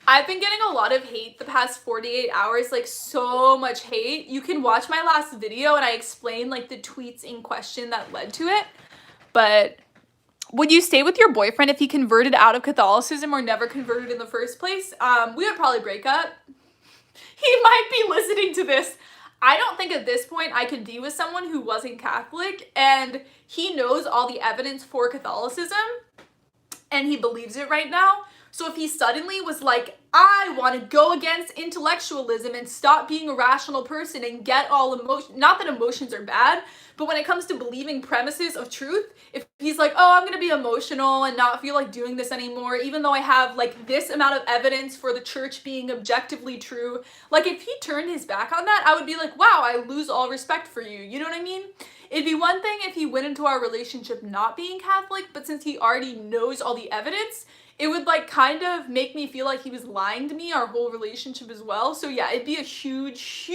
I've been getting a lot of hate the past 48 hours, like so much hate. You can watch my last video and I explain like the tweets in question that led to it. But would you stay with your boyfriend if he converted out of Catholicism or never converted in the first place? We would probably break up. He might be listening to this. I don't think at this point I could be with someone who wasn't Catholic and he knows all the evidence for Catholicism and he believes it right now. So if he suddenly was like, I want to go against intellectualism and stop being a rational person and get all emotion, not that emotions are bad, but when it comes to believing premises of truth, if he's like, oh, I'm going to be emotional and not feel like doing this anymore, even though I have like this amount of evidence for the church being objectively true, like if he turned his back on that, I would be like, wow, I lose all respect for you. You know what I mean? It'd be one thing if he went into our relationship not being Catholic, but since he already knows all the evidence, it would like kind of make me feel like he was lying to me our whole relationship as well. So yeah, it'd be a huge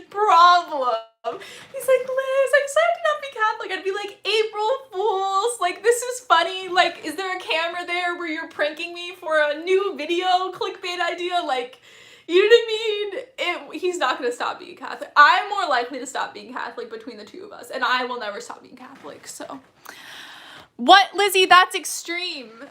problem. He's like, Liz, I decided to not be Catholic. I'd be like, April Fools, like this is funny. Like, is there a camera there where you're pranking me for a new video clickbait idea? Like, you know what I mean? He's not going to stop being Catholic. I'm more likely to stop being Catholic between the two of us, and I will never stop being Catholic. So what, Lizzie? That's extreme.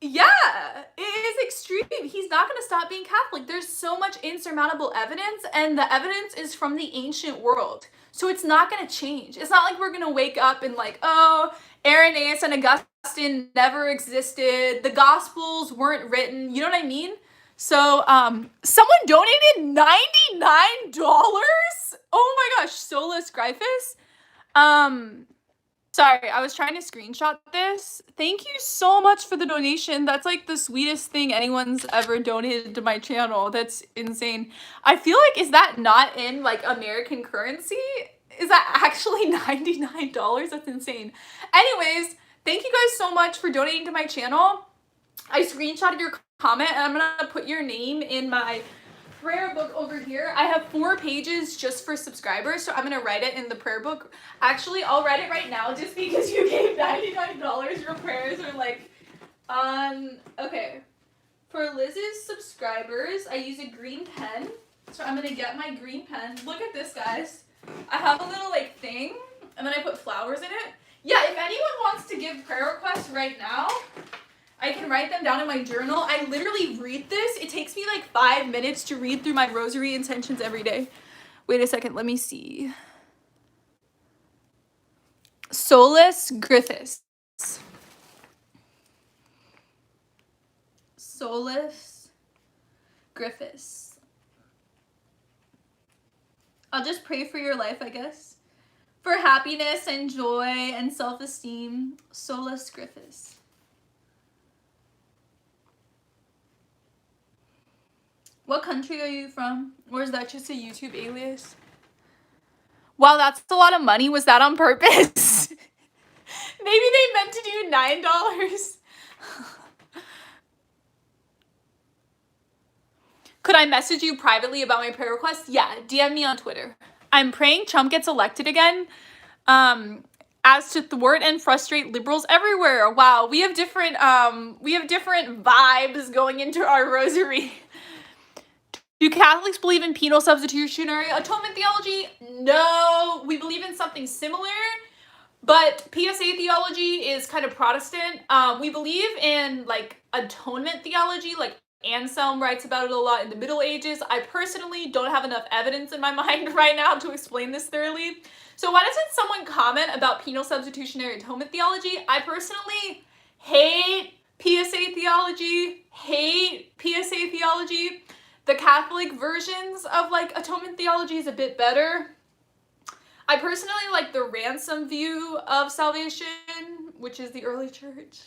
Yeah, it is extreme. He's not going to stop being Catholic. There's so much insurmountable evidence, and the evidence is from the ancient world. So it's not going to change. It's not like we're going to wake up and like, oh, Irenaeus and Augustine never existed. The Gospels weren't written. You know what I mean? So someone donated $99. Oh my gosh, Solus Gryphus. Sorry, I was trying to screenshot this. Thank you so much for the donation. That's like the sweetest thing anyone's ever donated to my channel. That's insane. I feel like, is that not in like American currency? Is that actually $99? That's insane. Anyways, thank you guys so much for donating to my channel. I screenshotted your comment and I'm gonna put your name in my prayer book over here. I have 4 pages just for subscribers, so I'm gonna write it in the prayer book. Actually, I'll write it right now just because you gave $99. Your prayers are like okay. For Liz's subscribers, I use a green pen. So I'm gonna get my green pen. Look at this, guys. I have a little like thing and then I put flowers in it. Yeah, if anyone wants to give prayer requests right now, I can write them down in my journal. I literally read this. It takes me like 5 minutes to read through my rosary intentions every day. Wait a second, let me see. Solus Griffiths. Solus Griffiths. I'll just pray for your life, I guess. For happiness and joy and self-esteem. Solus Griffiths. What country are you from? Or is that just a YouTube alias? Wow, that's a lot of money. Was that on purpose? Maybe they meant to do $9. Could I message you privately about my prayer request? Yeah, DM me on Twitter. I'm praying Trump gets elected again. As to thwart and frustrate liberals everywhere. Wow, we have different vibes going into our rosary. Do Catholics believe in penal substitutionary atonement theology? No, we believe in something similar, but PSA theology is kind of Protestant. We believe in like atonement theology, like Anselm writes about it a lot in the Middle Ages. I personally don't have enough evidence in my mind right now to explain this thoroughly. So why doesn't someone comment about penal substitutionary atonement theology? I personally hate PSA theology, The Catholic versions of like atonement theology is a bit better. I personally like the ransom view of salvation, which is the early church.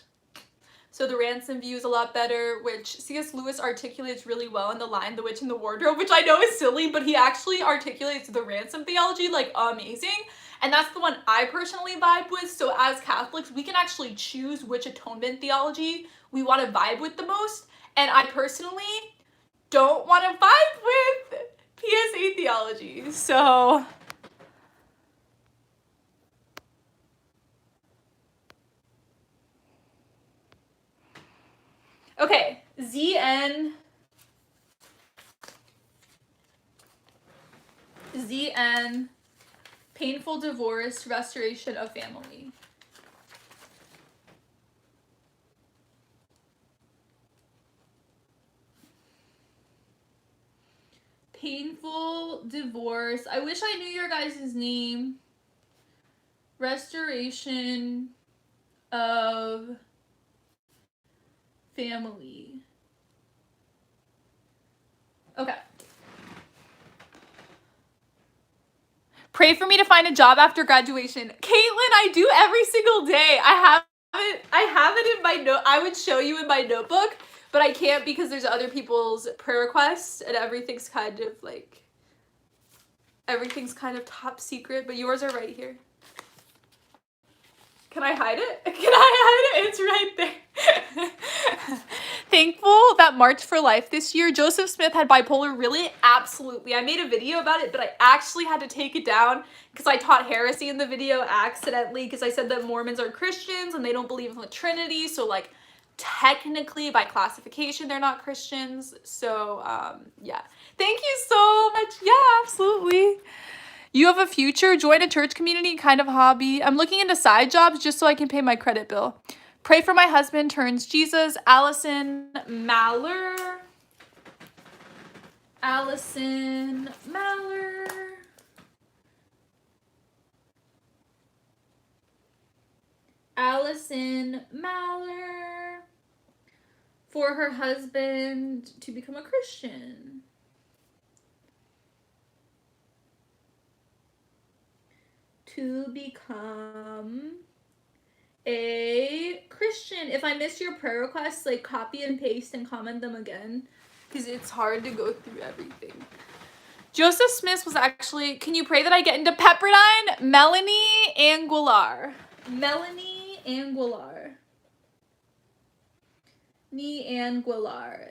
So the ransom view is a lot better, which C.S. Lewis articulates really well in The Lion, the Witch, and the Wardrobe, which I know is silly, but he actually articulates the ransom theology like amazing. And that's the one I personally vibe with. So as Catholics, we can actually choose which atonement theology we want to vibe with the most. And I personally don't want to vibe with PSA theology. So okay, ZN painful divorce, restoration of family. Painful divorce. I wish I knew your guys' name. Restoration of family. Okay. Pray for me to find a job after graduation. Caitlin, I do every single day. I have it in my note. I would show you in my notebook, but I can't because there's other people's prayer requests and everything's kind of top secret, but yours are right here. Can I hide it? Can I hide it? It's right there. Thankful that March for Life this year, Joseph Smith had bipolar. Really? Absolutely. I made a video about it, but I actually had to take it down because I taught heresy in the video accidentally because I said that Mormons are Christians and they don't believe in the Trinity. So like technically by classification, they're not Christians. So yeah. Thank you so much. Yeah, absolutely. You have a future, join a church community, kind of hobby. I'm looking into side jobs just so I can pay my credit bill. Pray for my husband, turns Jesus. Allison Maller. Allison Maller. Allison Maller. For her husband to become a Christian. To become a Christian. If I missed your prayer requests, like copy and paste and comment them again because it's hard to go through everything. Joseph Smith was actually, can you pray that I get into Pepperdine? Melanie Anguilar. Melanie Anguilar.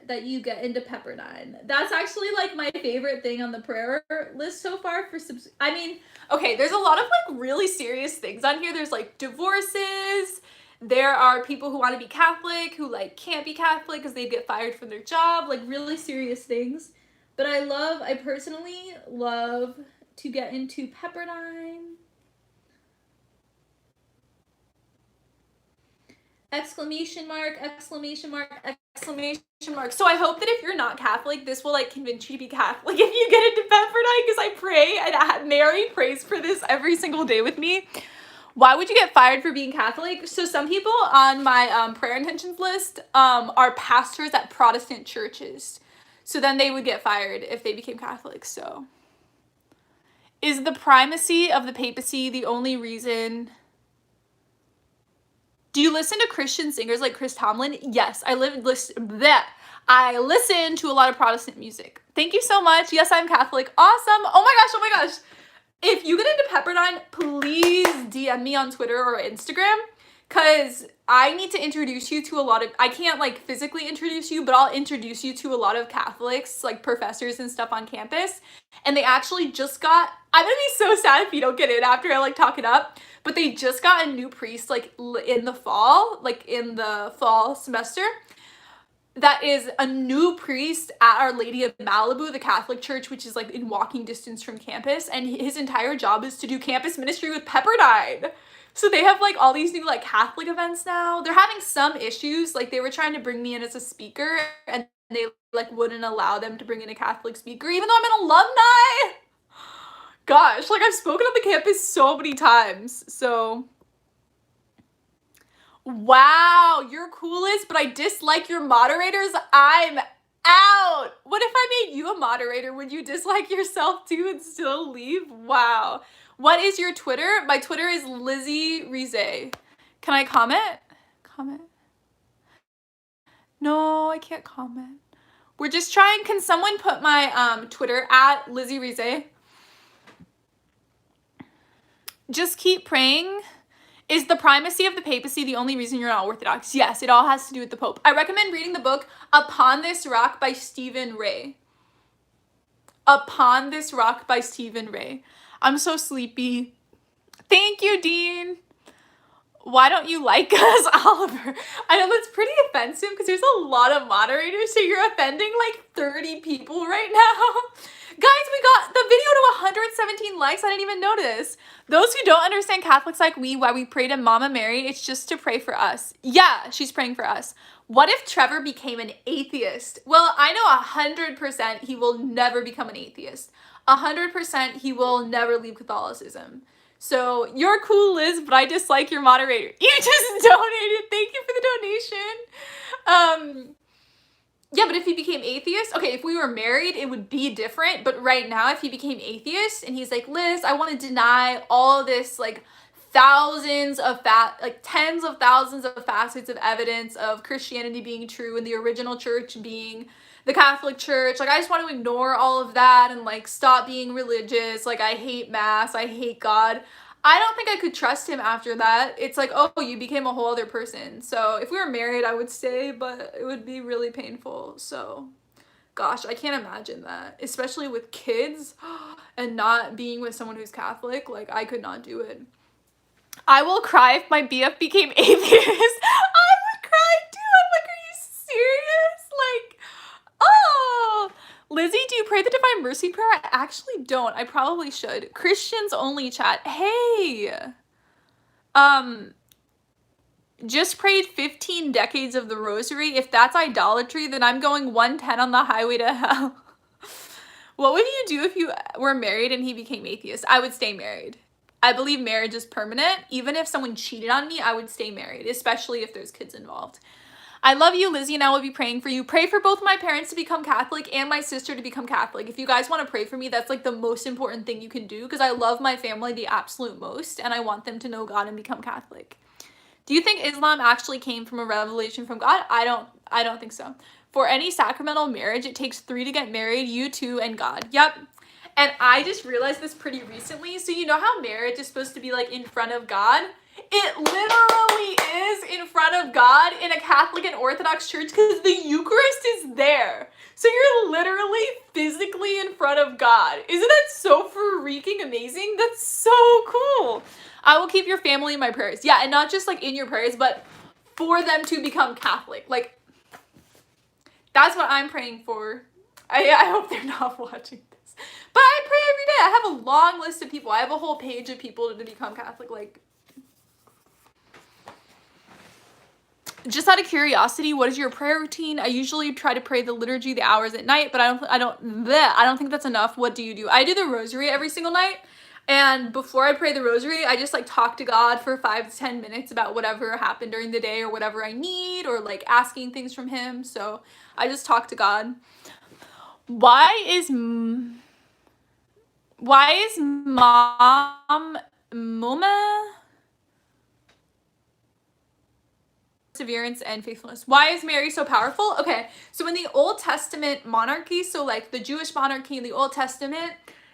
That you get into Pepperdine. That's actually like my favorite thing on the prayer list so far for I mean, okay, there's a lot of like really serious things on here. There's like divorces. There are people who want to be Catholic who like can't be Catholic because they get fired from their job, like really serious things. But I personally love to get into Pepperdine. Exclamation mark, exclamation mark, exclamation mark. So I hope that if you're not Catholic, this will like convince you to be Catholic if you get into Pepperdine, because I pray and Mary prays for this every single day with me. Why would you get fired for being Catholic? So some people on my prayer intentions list are pastors at Protestant churches. So then they would get fired if they became Catholic. So is the primacy of the papacy the only reason? Do you listen to Christian singers like Chris Tomlin? Yes, I listen to a lot of Protestant music. Thank you so much. Yes, I'm Catholic. Awesome. Oh my gosh. If you get into Pepperdine, please DM me on Twitter or Instagram because I need to introduce you to I can't like physically introduce you, but I'll introduce you to a lot of Catholics, like professors and stuff on campus. And they actually just got, I'm gonna be so sad if you don't get in after I like talk it up, but they just got a new priest like in the fall semester. That is a new priest at Our Lady of Malibu, the Catholic church, which is like in walking distance from campus. And his entire job is to do campus ministry with Pepperdine. So they have like all these new like Catholic events now. They're having some issues. Like they were trying to bring me in as a speaker and they like wouldn't allow them to bring in a Catholic speaker, even though I'm an alumni. Gosh, like I've spoken on the campus so many times. So wow, you're coolest, but I dislike your moderators. I'm out. What if I made you a moderator? Would you dislike yourself too and still leave? Wow. What is your Twitter? My Twitter is LizziesAnswers. Can I comment? Comment. No, I can't comment. We're just trying. Can someone put my Twitter at LizziesAnswers? Just keep praying. Is the primacy of the papacy the only reason you're not Orthodox? Yes, it all has to do with the Pope. I recommend reading the book Upon This Rock by Stephen Ray. Upon This Rock by Stephen Ray. I'm so sleepy. Thank you, Dean. Why don't you like us, Oliver? I know that's pretty offensive because there's a lot of moderators, so you're offending like 30 people right now. Guys, we got the video to 117 likes. I didn't even notice. Those who don't understand Catholics like we, why we pray to Mama Mary, it's just to pray for us. Yeah, she's praying for us. What if Trevor became an atheist? Well, I know 100% he will never become an atheist. 100% he will never leave Catholicism. So you're cool, Liz, but I dislike your moderator. You just donated. Thank you for the donation. Yeah, but if he became atheist, okay, if we were married, it would be different. But right now, if he became atheist and he's like, Liz, I want to deny all this, like, tens of thousands of facets of evidence of Christianity being true and the original church being the Catholic Church. Like, I just want to ignore all of that and, like, stop being religious. Like, I hate Mass. I hate God. I don't think I could trust him after that. It's like, oh, you became a whole other person. So if we were married, I would stay, but it would be really painful. So, gosh, I can't imagine that, especially with kids and not being with someone who's Catholic. Like, I could not do it. I will cry if my BF became atheist. I would cry too. I'm like, are you serious? Like, oh, Lizzie, do you pray the Divine Mercy prayer? I actually don't. I probably should. Christians only chat. Hey, just prayed 15 decades of the rosary. If that's idolatry, then I'm going 110 on the highway to hell. What would you do if you were married and he became atheist? I would stay married. I believe marriage is permanent. Even if someone cheated on me, I would stay married, especially if there's kids involved. I love you, Lizzie, and I will be praying for you. Pray for both my parents to become Catholic and my sister to become Catholic. If you guys want to pray for me, that's like the most important thing you can do, because I love my family the absolute most and I want them to know God and become Catholic. Do you think Islam actually came from a revelation from God? I don't think so. For any sacramental marriage, it takes 3 to get married, you 2 and God. Yep. And I just realized this pretty recently. So you know how marriage is supposed to be like in front of God? It literally is in front of God in a Catholic and Orthodox church because the Eucharist is there. So you're literally physically in front of God. Isn't that so freaking amazing? That's so cool. I will keep your family in my prayers. Yeah, and not just like in your prayers, but for them to become Catholic. Like, that's what I'm praying for. I hope they're not watching this. But I pray every day. I have a long list of people. I have a whole page of people to become Catholic. Like, just out of curiosity, what is your prayer routine? I usually try to pray the liturgy, the hours at night, but I don't think that's enough. What do you do? I do the rosary every single night. And before I pray the rosary, I just like talk to God for 5 to 10 minutes about whatever happened during the day or whatever I need, or like asking things from him. So I just talk to God. Why is mom Muma perseverance and faithfulness? Why is Mary so powerful? Okay, so in the Old Testament monarchy, so like the Jewish monarchy in the Old Testament,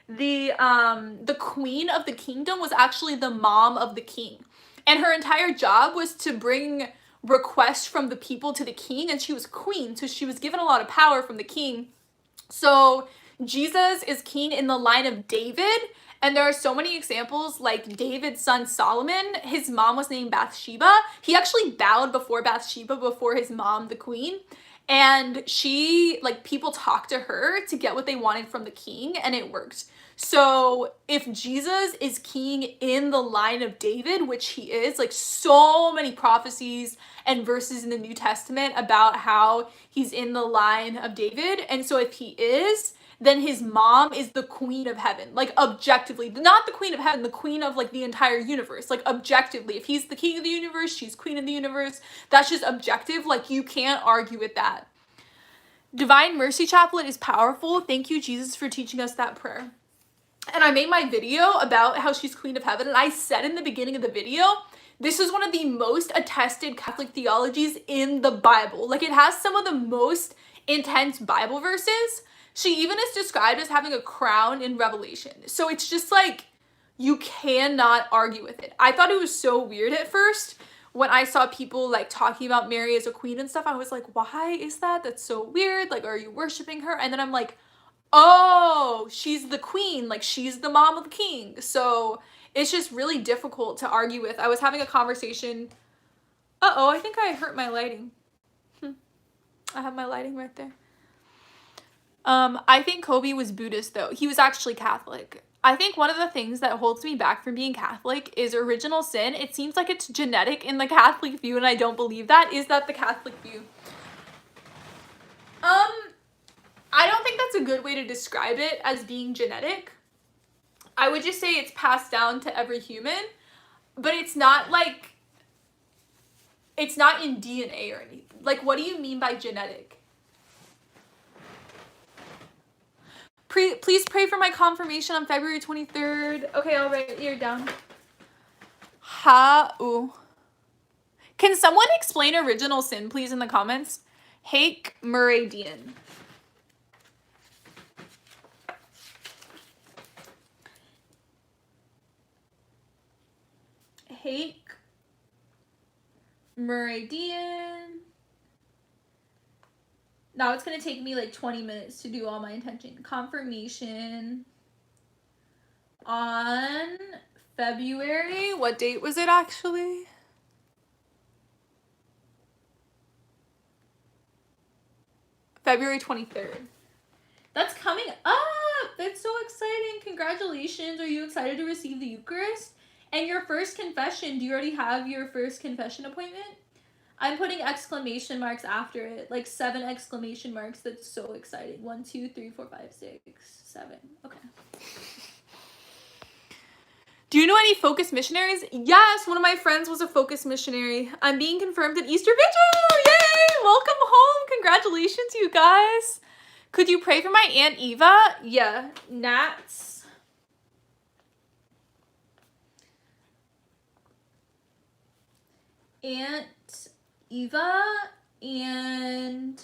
the queen of the kingdom was actually the mom of the king, and her entire job was to bring requests from the people to the king, and she was queen, so she was given a lot of power from the king. So Jesus is king in the line of David, and there are so many examples, like David's son Solomon, his mom was named Bathsheba. He actually bowed before Bathsheba, before his mom, the queen. And she, like, people talked to her to get what they wanted from the king, and it worked. So if Jesus is king in the line of David, which he is, like so many prophecies and verses in the New Testament about how he's in the line of David. And so if he is, then his mom is the queen of heaven, like objectively, not the queen of heaven, the queen of like the entire universe, like objectively. If he's the king of the universe, she's queen of the universe. That's just objective. Like, you can't argue with that. Divine Mercy Chaplet is powerful. Thank you, Jesus, for teaching us that prayer. And I made my video about how she's queen of heaven, and I said in the beginning of the video, this is one of the most attested Catholic theologies in the Bible. Like, it has some of the most intense Bible verses. She even is described as having a crown in Revelation. So it's just like, you cannot argue with it. I thought it was so weird at first when I saw people like talking about Mary as a queen and stuff. I was like, why is that? That's so weird. Like, are you worshiping her? And then I'm like, oh, she's the queen, like she's the mom of the king. So it's just really difficult to argue with. I was having a conversation. I think I hurt my lighting. I have my lighting right there. I think Kobe was Buddhist though. He was actually Catholic. I think one of the things that holds me back from being Catholic is original sin. It seems like it's genetic in the Catholic view, and I don't believe that. Is that the Catholic view? I don't think that's a good way to describe it, as being genetic. I would just say it's passed down to every human, but it's not like, it's not in DNA or anything. Like, what do you mean by genetic? Please pray for my confirmation on February 23rd. Okay, I'll write you down. Ooh. Can someone explain original sin, please, in the comments? Hake Muradian. Hake Muradian. Now it's going to take me like 20 minutes to do all my intention. Confirmation on February. What date was it actually? February 23rd. That's coming up. That's so exciting. Congratulations. Are you excited to receive the Eucharist? And your first confession, do you already have your first confession appointment? I'm putting exclamation marks after it, like 7 exclamation marks. That's so exciting. 1, 2, 3, 4, 5, 6, 7. Okay. Do you know any Focus missionaries? Yes, one of my friends was a Focus missionary. I'm being confirmed at Easter Vigil. Yay! Welcome home. Congratulations, you guys. Could you pray for my Aunt Eva? Yeah, Nats. Aunt Eva and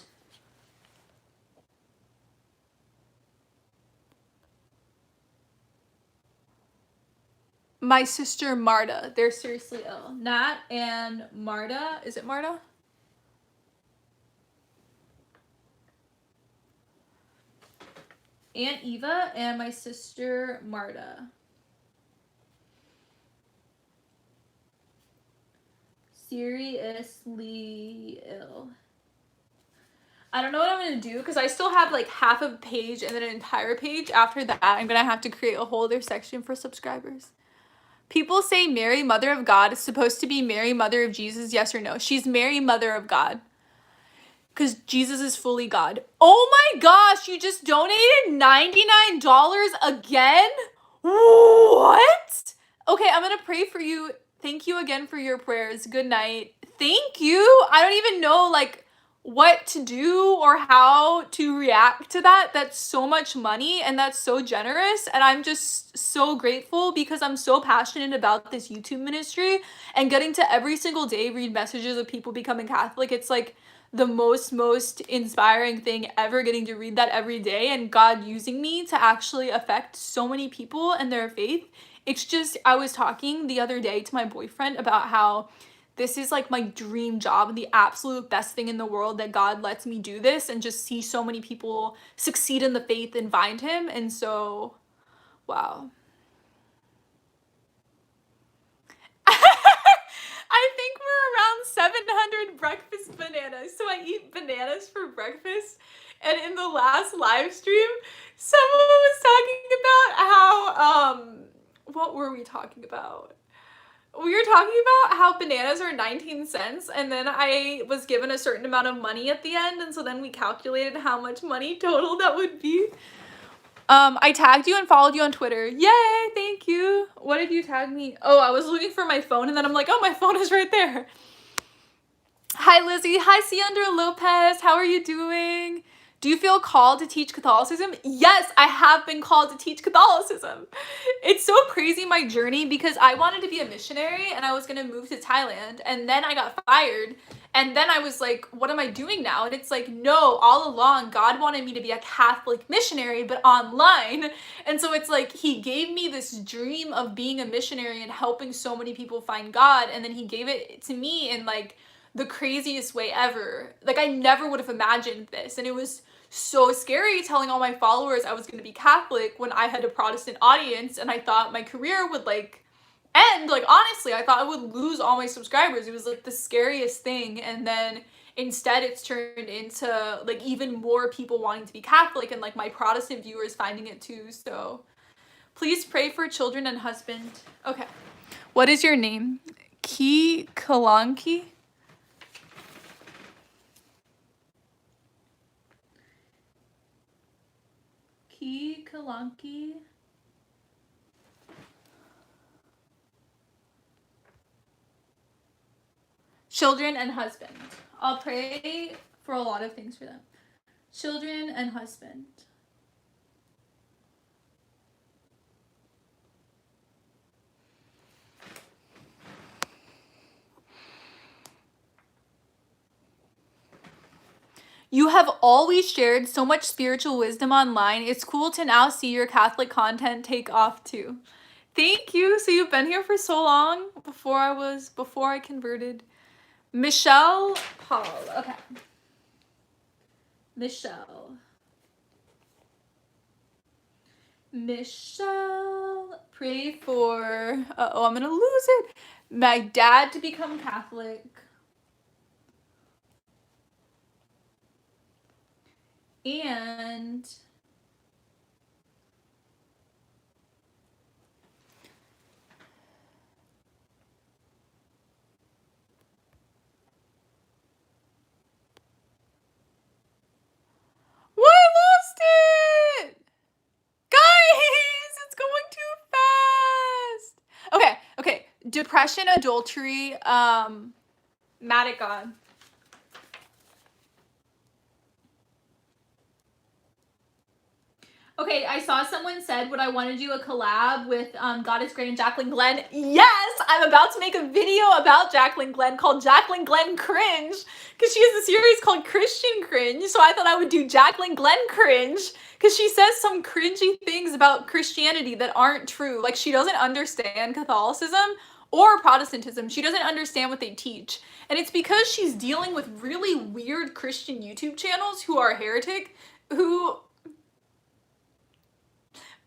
my sister Marta. They're seriously ill. Nat and Marta. Is it Marta? Aunt Eva and my sister Marta. Seriously ill. I don't know what I'm going to do because I still have like half a page and then an entire page. After that, I'm going to have to create a whole other section for subscribers. People say Mary, Mother of God, is supposed to be Mary, Mother of Jesus, yes or no? She's Mary, Mother of God. Because Jesus is fully God. Oh my gosh, you just donated $99 again? What? Okay, I'm going to pray for you. Thank you again for your prayers. Good night. Thank you. I don't even know, like, what to do or how to react to that. That's so much money and that's so generous, and I'm just so grateful because I'm so passionate about this YouTube ministry and getting to every single day read messages of people becoming Catholic. It's like the most inspiring thing ever, getting to read that every day and God using me to actually affect so many people and their faith. It's just, I was talking the other day to my boyfriend about how this is like my dream job and the absolute best thing in the world that God lets me do this and just see so many people succeed in the faith and find him. And so, wow. I think we're around 700 breakfast bananas. So I eat bananas for breakfast. And in the last live stream, someone was talking about how, what were we talking about? We were talking about how bananas are 19 cents, and then I was given a certain amount of money at the end, and so then we calculated how much money total that would be. I tagged you and followed you on Twitter. Yay, thank you. What did you tag me? Oh, I was looking for my phone, and then I'm like, oh, my phone is right there. Hi, Lizzie. Hi, Ciandra Lopez. How are you doing? Do you feel called to teach Catholicism? Yes, I have been called to teach Catholicism. It's so crazy, my journey, because I wanted to be a missionary and I was going to move to Thailand, and then I got fired, and then I was like, what am I doing now? And it's like, no, all along God wanted me to be a Catholic missionary, but online. And so it's like he gave me this dream of being a missionary and helping so many people find God, and then he gave it to me in like the craziest way ever. Like, I never would have imagined this, and it was so scary telling all my followers I was going to be Catholic when I had a Protestant audience, and I thought my career would like end. Like, honestly, I thought I would lose all my subscribers. It was like the scariest thing, and then instead it's turned into like even more people wanting to be Catholic, and like my Protestant viewers finding it too. So please pray for children and husband. Okay, what is your name? Ki Kalanki? Kalanki. Children and husband. I'll pray for a lot of things for them. Children and husband. You have always shared so much spiritual wisdom online. It's cool to now see your Catholic content take off too. Thank you. So you've been here for so long before I converted. Michelle Paul. Okay. Michelle, pray for, I'm gonna lose it. My dad to become Catholic. And what? I lost it! Guys, it's going too fast. Okay. Depression, adultery, mad at God. Okay, I saw someone said, would I want to do a collab with Goddess Gray and Jacqueline Glenn? Yes! I'm about to make a video about Jacqueline Glenn called Jacqueline Glenn Cringe, because she has a series called Christian Cringe, so I thought I would do Jacqueline Glenn Cringe, because she says some cringy things about Christianity that aren't true. Like, she doesn't understand Catholicism or Protestantism. She doesn't understand what they teach. And it's because she's dealing with really weird Christian YouTube channels who are heretic, who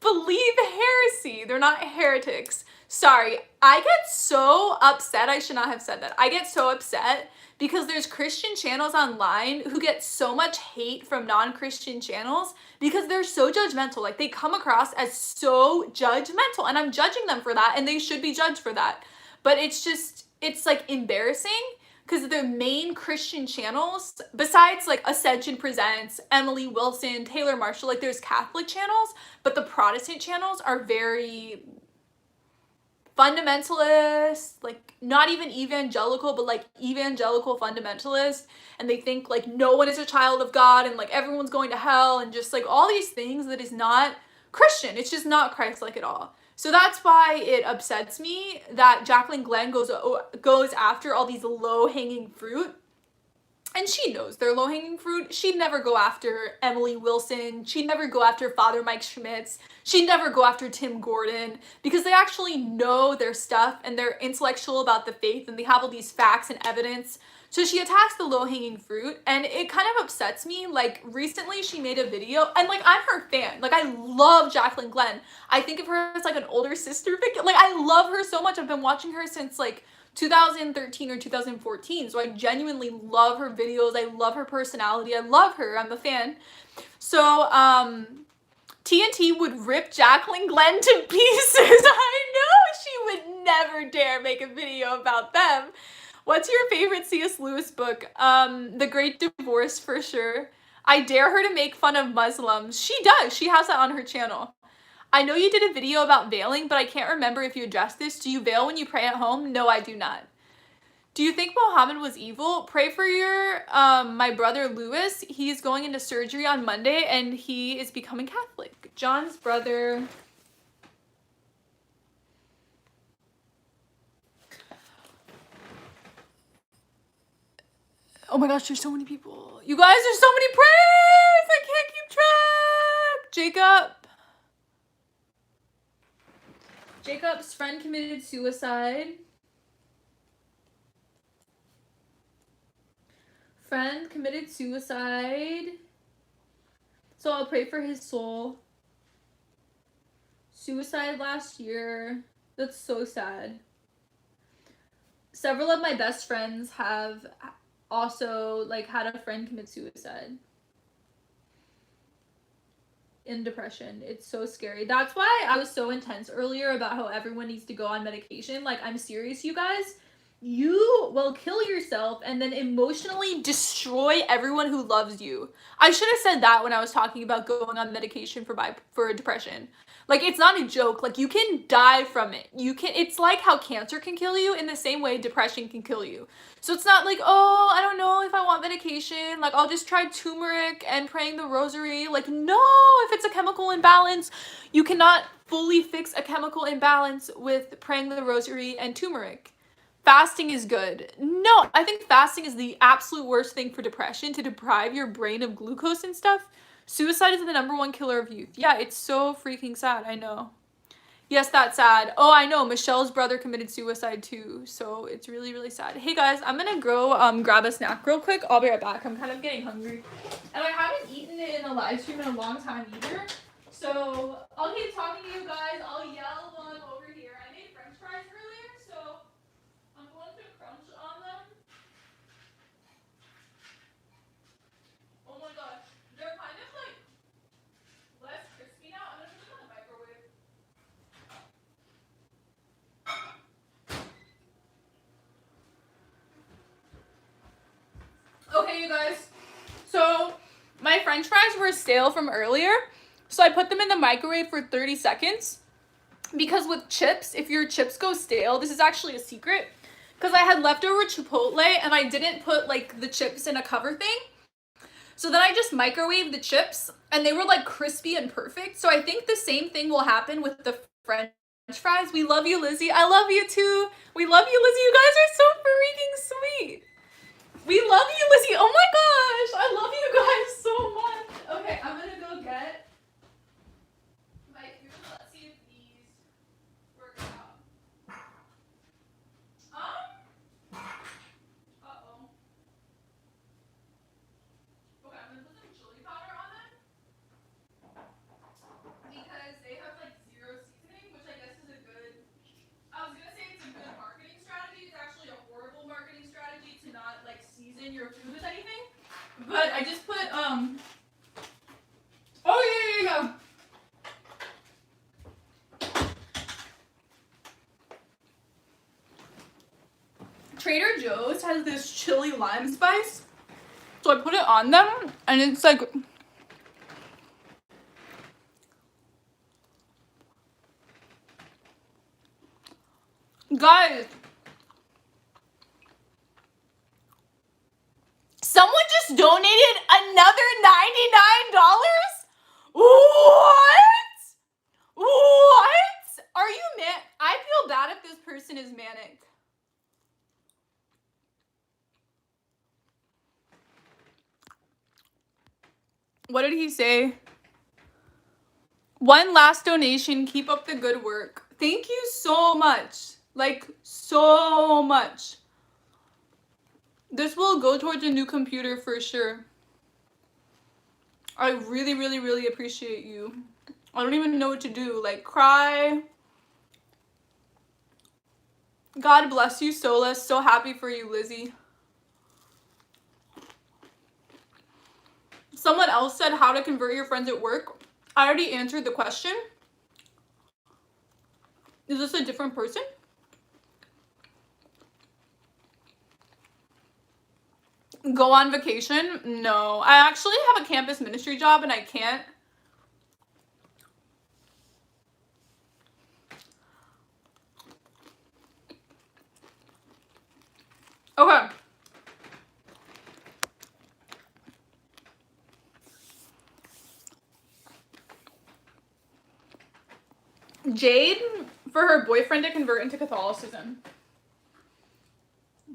believe heresy. They're not heretics. Sorry, I get so upset. I should not have said that. I get so upset because there's Christian channels online who get so much hate from non-Christian channels because they're so judgmental. Like, they come across as so judgmental, and I'm judging them for that, and they should be judged for that. But it's like embarrassing, because the main Christian channels, besides like Ascension Presents, Emily Wilson, Taylor Marshall, like there's Catholic channels, but the Protestant channels are very fundamentalist, like not even evangelical, but like evangelical fundamentalist, and they think like no one is a child of God and like everyone's going to hell and just like all these things that is not Christian. It's just not Christ-like at all. So that's why it upsets me that Jacqueline Glenn goes after all these low-hanging fruit. And she knows they're low-hanging fruit. She'd never go after Emily Wilson. She'd never go after Father Mike Schmitz. She'd never go after Tim Gordon, because they actually know their stuff and they're intellectual about the faith and they have all these facts and evidence. So she attacks the low-hanging fruit, and it kind of upsets me. Like, recently she made a video, and like, I'm her fan. Like, I love Jacqueline Glenn. I think of her as like an older sister figure. Like, I love her so much. I've been watching her since like 2013 or 2014. So I genuinely love her videos. I love her personality. I love her. I'm a fan. So, TNT would rip Jacqueline Glenn to pieces. I know, she would never dare make a video about them. What's your favorite C.S. Lewis book? The Great Divorce, for sure. I dare her to make fun of Muslims. She does. She has that on her channel. I know you did a video about veiling, but I can't remember if you addressed this. Do you veil when you pray at home? No, I do not. Do you think Muhammad was evil? Pray for your my brother Lewis. He's going into surgery on Monday and he is becoming Catholic. John's brother. Oh my gosh, there's so many people. You guys, there's so many prayers. I can't keep track. Jacob's friend committed suicide. Friend committed suicide. So I'll pray for his soul. Suicide last year. That's so sad. Several of my best friends have also like had a friend commit suicide. In depression. It's so scary. That's why I was so intense earlier about how everyone needs to go on medication. Like, I'm serious, you guys. You will kill yourself and then emotionally destroy everyone who loves you. I should have said that when I was talking about going on medication for depression. Like, it's not a joke. Like, you can die from it. It's like how cancer can kill you. In the same way, depression can kill you. So it's not like, oh, I don't know if I want medication. Like, I'll just try turmeric and praying the rosary. Like, no, if it's a chemical imbalance, you cannot fully fix a chemical imbalance with praying the rosary and turmeric. Fasting is good. No, I think fasting is the absolute worst thing for depression, to deprive your brain of glucose and stuff. Suicide is the #1 killer of youth. Yeah, it's so freaking sad, I know. Yes, that's sad. Oh, I know, Michelle's brother committed suicide too, so it's really, really sad. Hey guys, I'm gonna go grab a snack real quick. I'll be right back. I'm kind of getting hungry. And I haven't eaten it in a live stream in a long time either. So I'll keep talking to you guys. I'll yell while I'm over here. I made French fries earlier, so I'm going to crunch on them. Oh my gosh, they're kind of like less crispy now. I'm gonna put them in the microwave. Okay, you guys. So my French fries were stale from earlier, so I put them in the microwave for 30 seconds. Because with chips, if your chips go stale, this is actually a secret, because I had leftover Chipotle and I didn't put like the chips in a cover thing. So then I just microwaved the chips and they were like crispy and perfect. So I think the same thing will happen with the French fries. We love you, Lizzie. I love you too. We love you, Lizzie. You guys are so freaking sweet. We love you, Lizzie. Oh my gosh. I love you guys so much. Okay, I'm gonna go get my food. Let's see if these work out. Uh-oh. Okay, I'm gonna put some chili powder on them because they have like zero seasoning, which I guess is a good, I was gonna say it's a good marketing strategy. It's actually a horrible marketing strategy to not like season your food with anything. But I just put oh yeah. Trader Joe's has this chili lime spice. So I put it on them and it's like, guys, someone just donated another $99? What? What? Are you mad? I feel bad if this person is manic. What did he say? One last donation. Keep up the good work. Thank you so much. Like, so much. This will go towards a new computer for sure. I really, really, really appreciate you. I don't even know what to do. Like, cry. God bless you, Sola. So happy for you, Lizzie. Someone else said how to convert your friends at work. I already answered the question. Is this a different person? Go on vacation? No. I actually have a campus ministry job and I can't. Okay. Jade, for her boyfriend to convert into Catholicism.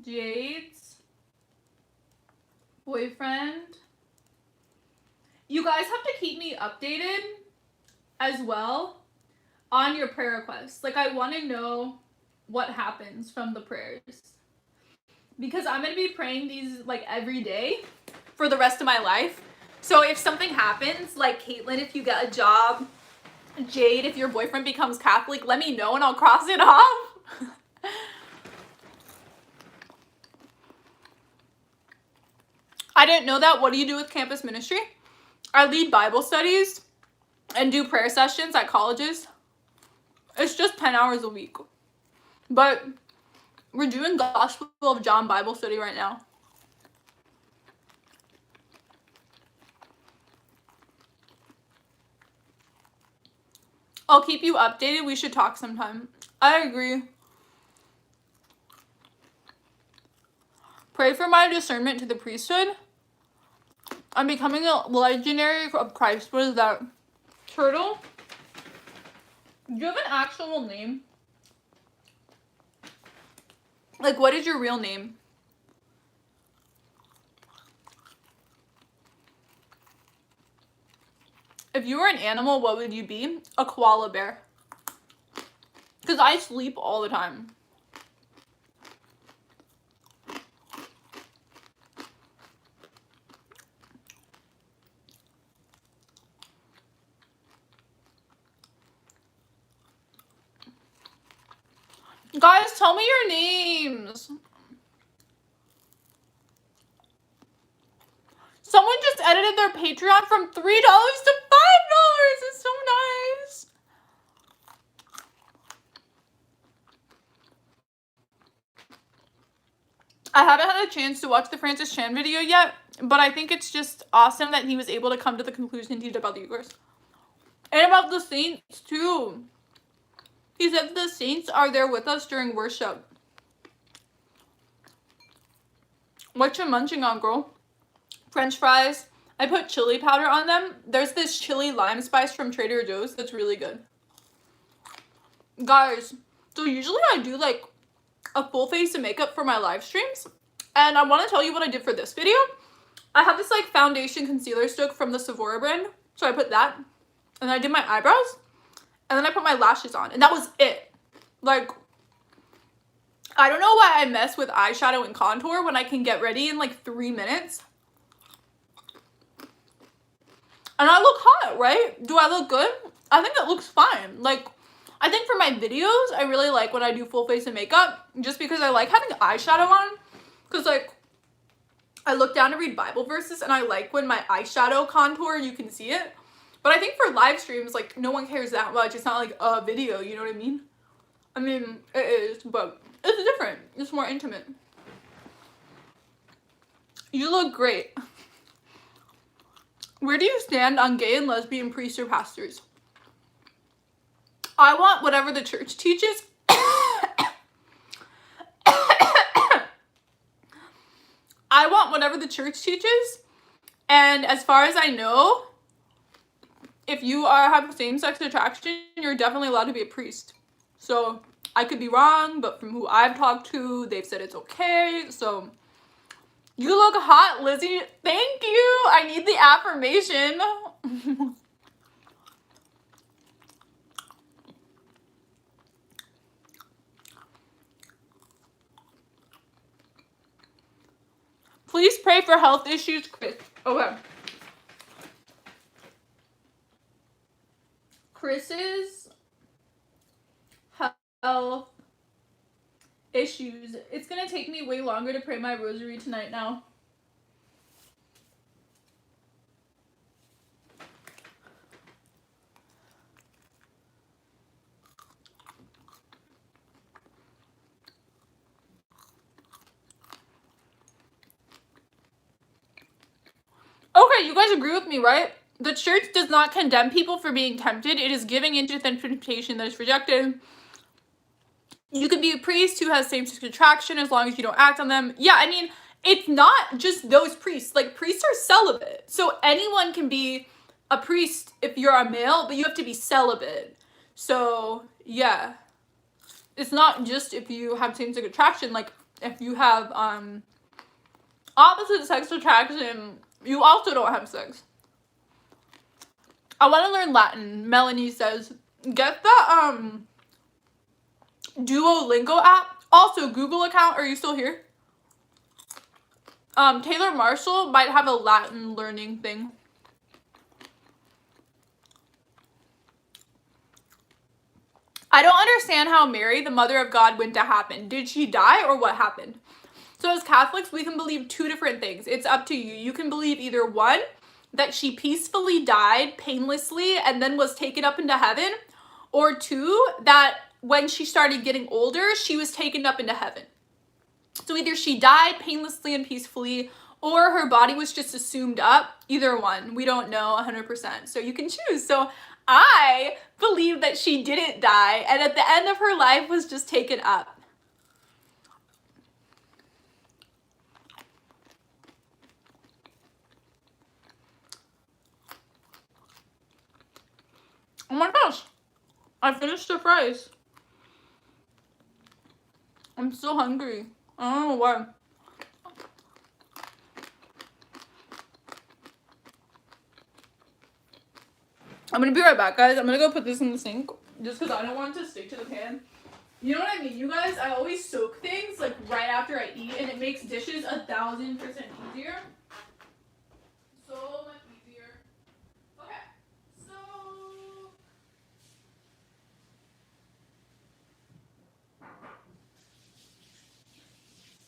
Jade's boyfriend. You guys have to keep me updated as well on your prayer requests. Like, I want to know what happens from the prayers, because I'm going to be praying these like every day for the rest of my life. So if something happens, like Caitlin, if you get a job, Jade, if your boyfriend becomes Catholic, let me know and I'll cross it off. I didn't know that. What do you do with campus ministry? I lead Bible studies and do prayer sessions at colleges. It's just 10 hours a week. But we're doing Gospel of John Bible study right now. I'll keep you updated. We should talk sometime. I agree. Pray for my discernment to the priesthood. I'm becoming a legionary of Christ. What is that? Turtle? Do you have an actual name? Like, what is your real name? If you were an animal, what would you be? A koala bear. Because I sleep all the time. Guys, tell me your names. Someone just edited their Patreon from $3 to $5. It's so nice. I haven't had a chance to watch the Francis Chan video yet, but I think it's just awesome that he was able to come to the conclusion he did about the Eucharist. And about the saints, too. He said the saints are there with us during worship. What you munching on, girl? French fries. I put chili powder on them. There's this chili lime spice from Trader Joe's that's really good. Guys, so usually I do like a full face of makeup for my live streams. And I want to tell you what I did for this video. I have this like foundation concealer stick from the Sephora brand. So I put that. And then I did my eyebrows. And then I put my lashes on. And that was it. Like, I don't know why I mess with eyeshadow and contour when I can get ready in like 3 minutes. And I look hot, right? Do I look good? I think it looks fine. Like, I think for my videos, I really like when I do full face of makeup. Just because I like having eyeshadow on. Because, like, I look down to read Bible verses. And I like when my eyeshadow contour, you can see it. But I think for live streams, like, no one cares that much. It's not like a video, you know what I mean? I mean, it is, but it's different. It's more intimate. You look great. Where do you stand on gay and lesbian priests or pastors? I want whatever the church teaches. I want whatever the church teaches. And as far as I know, if you have same-sex attraction, you're definitely allowed to be a priest. So, I could be wrong, but from who I've talked to, they've said it's okay. So, you look hot, Lizzie. Thank you. I need the affirmation. Please pray for health issues, Chris. Okay. Chris's health issues. It's gonna take me way longer to pray my rosary tonight now. Okay, you guys agree with me, right? The church does not condemn people for being tempted. It is giving into the temptation that is rejected. You can be a priest who has same-sex attraction as long as you don't act on them. Yeah, I mean, it's not just those priests. Like, priests are celibate. So anyone can be a priest if you're a male, but you have to be celibate. So, yeah. It's not just if you have same-sex attraction. Like, if you have opposite sex attraction, you also don't have sex. I want to learn Latin. Melanie says, get the Duolingo app. Also, Google account. Are you still here? Taylor Marshall might have a Latin learning thing. I don't understand how Mary, the mother of God, went to happen. Did she die or what happened? So as Catholics, we can believe two different things. It's up to you. You can believe either one, that she peacefully died painlessly and then was taken up into heaven, or two, that when she started getting older, she was taken up into heaven. So either she died painlessly and peacefully, or her body was just assumed up. Either one. We don't know 100%. So you can choose. So I believe that she didn't die and at the end of her life was just taken up. Oh my gosh, I finished the fries. I'm so hungry. I don't know why. I'm gonna be right back, guys. I'm gonna go put this in the sink just because I don't want it to stick to the pan. You know what I mean, you guys? I always soak things like right after I eat and it makes dishes 1,000% easier. So much easier. Okay, so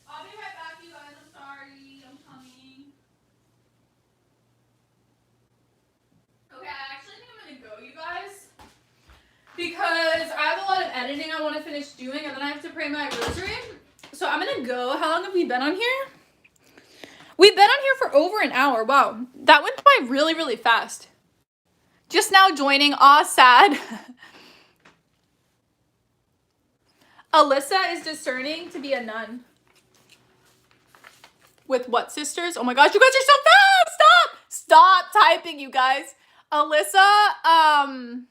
I'll be right back, you guys. I'm sorry. I'm coming. Okay, I actually think I'm gonna go, you guys, because I have a lot of editing I want to finish doing and then I have to pray my rosary. So I'm gonna go. How long have we been on here? We've been on here for over an hour. Wow, that went by really, really fast. Just now joining. Aw, sad. Alyssa is discerning to be a nun. With what sisters? Oh my gosh, you guys are so fast! Stop typing, you guys. Alyssa,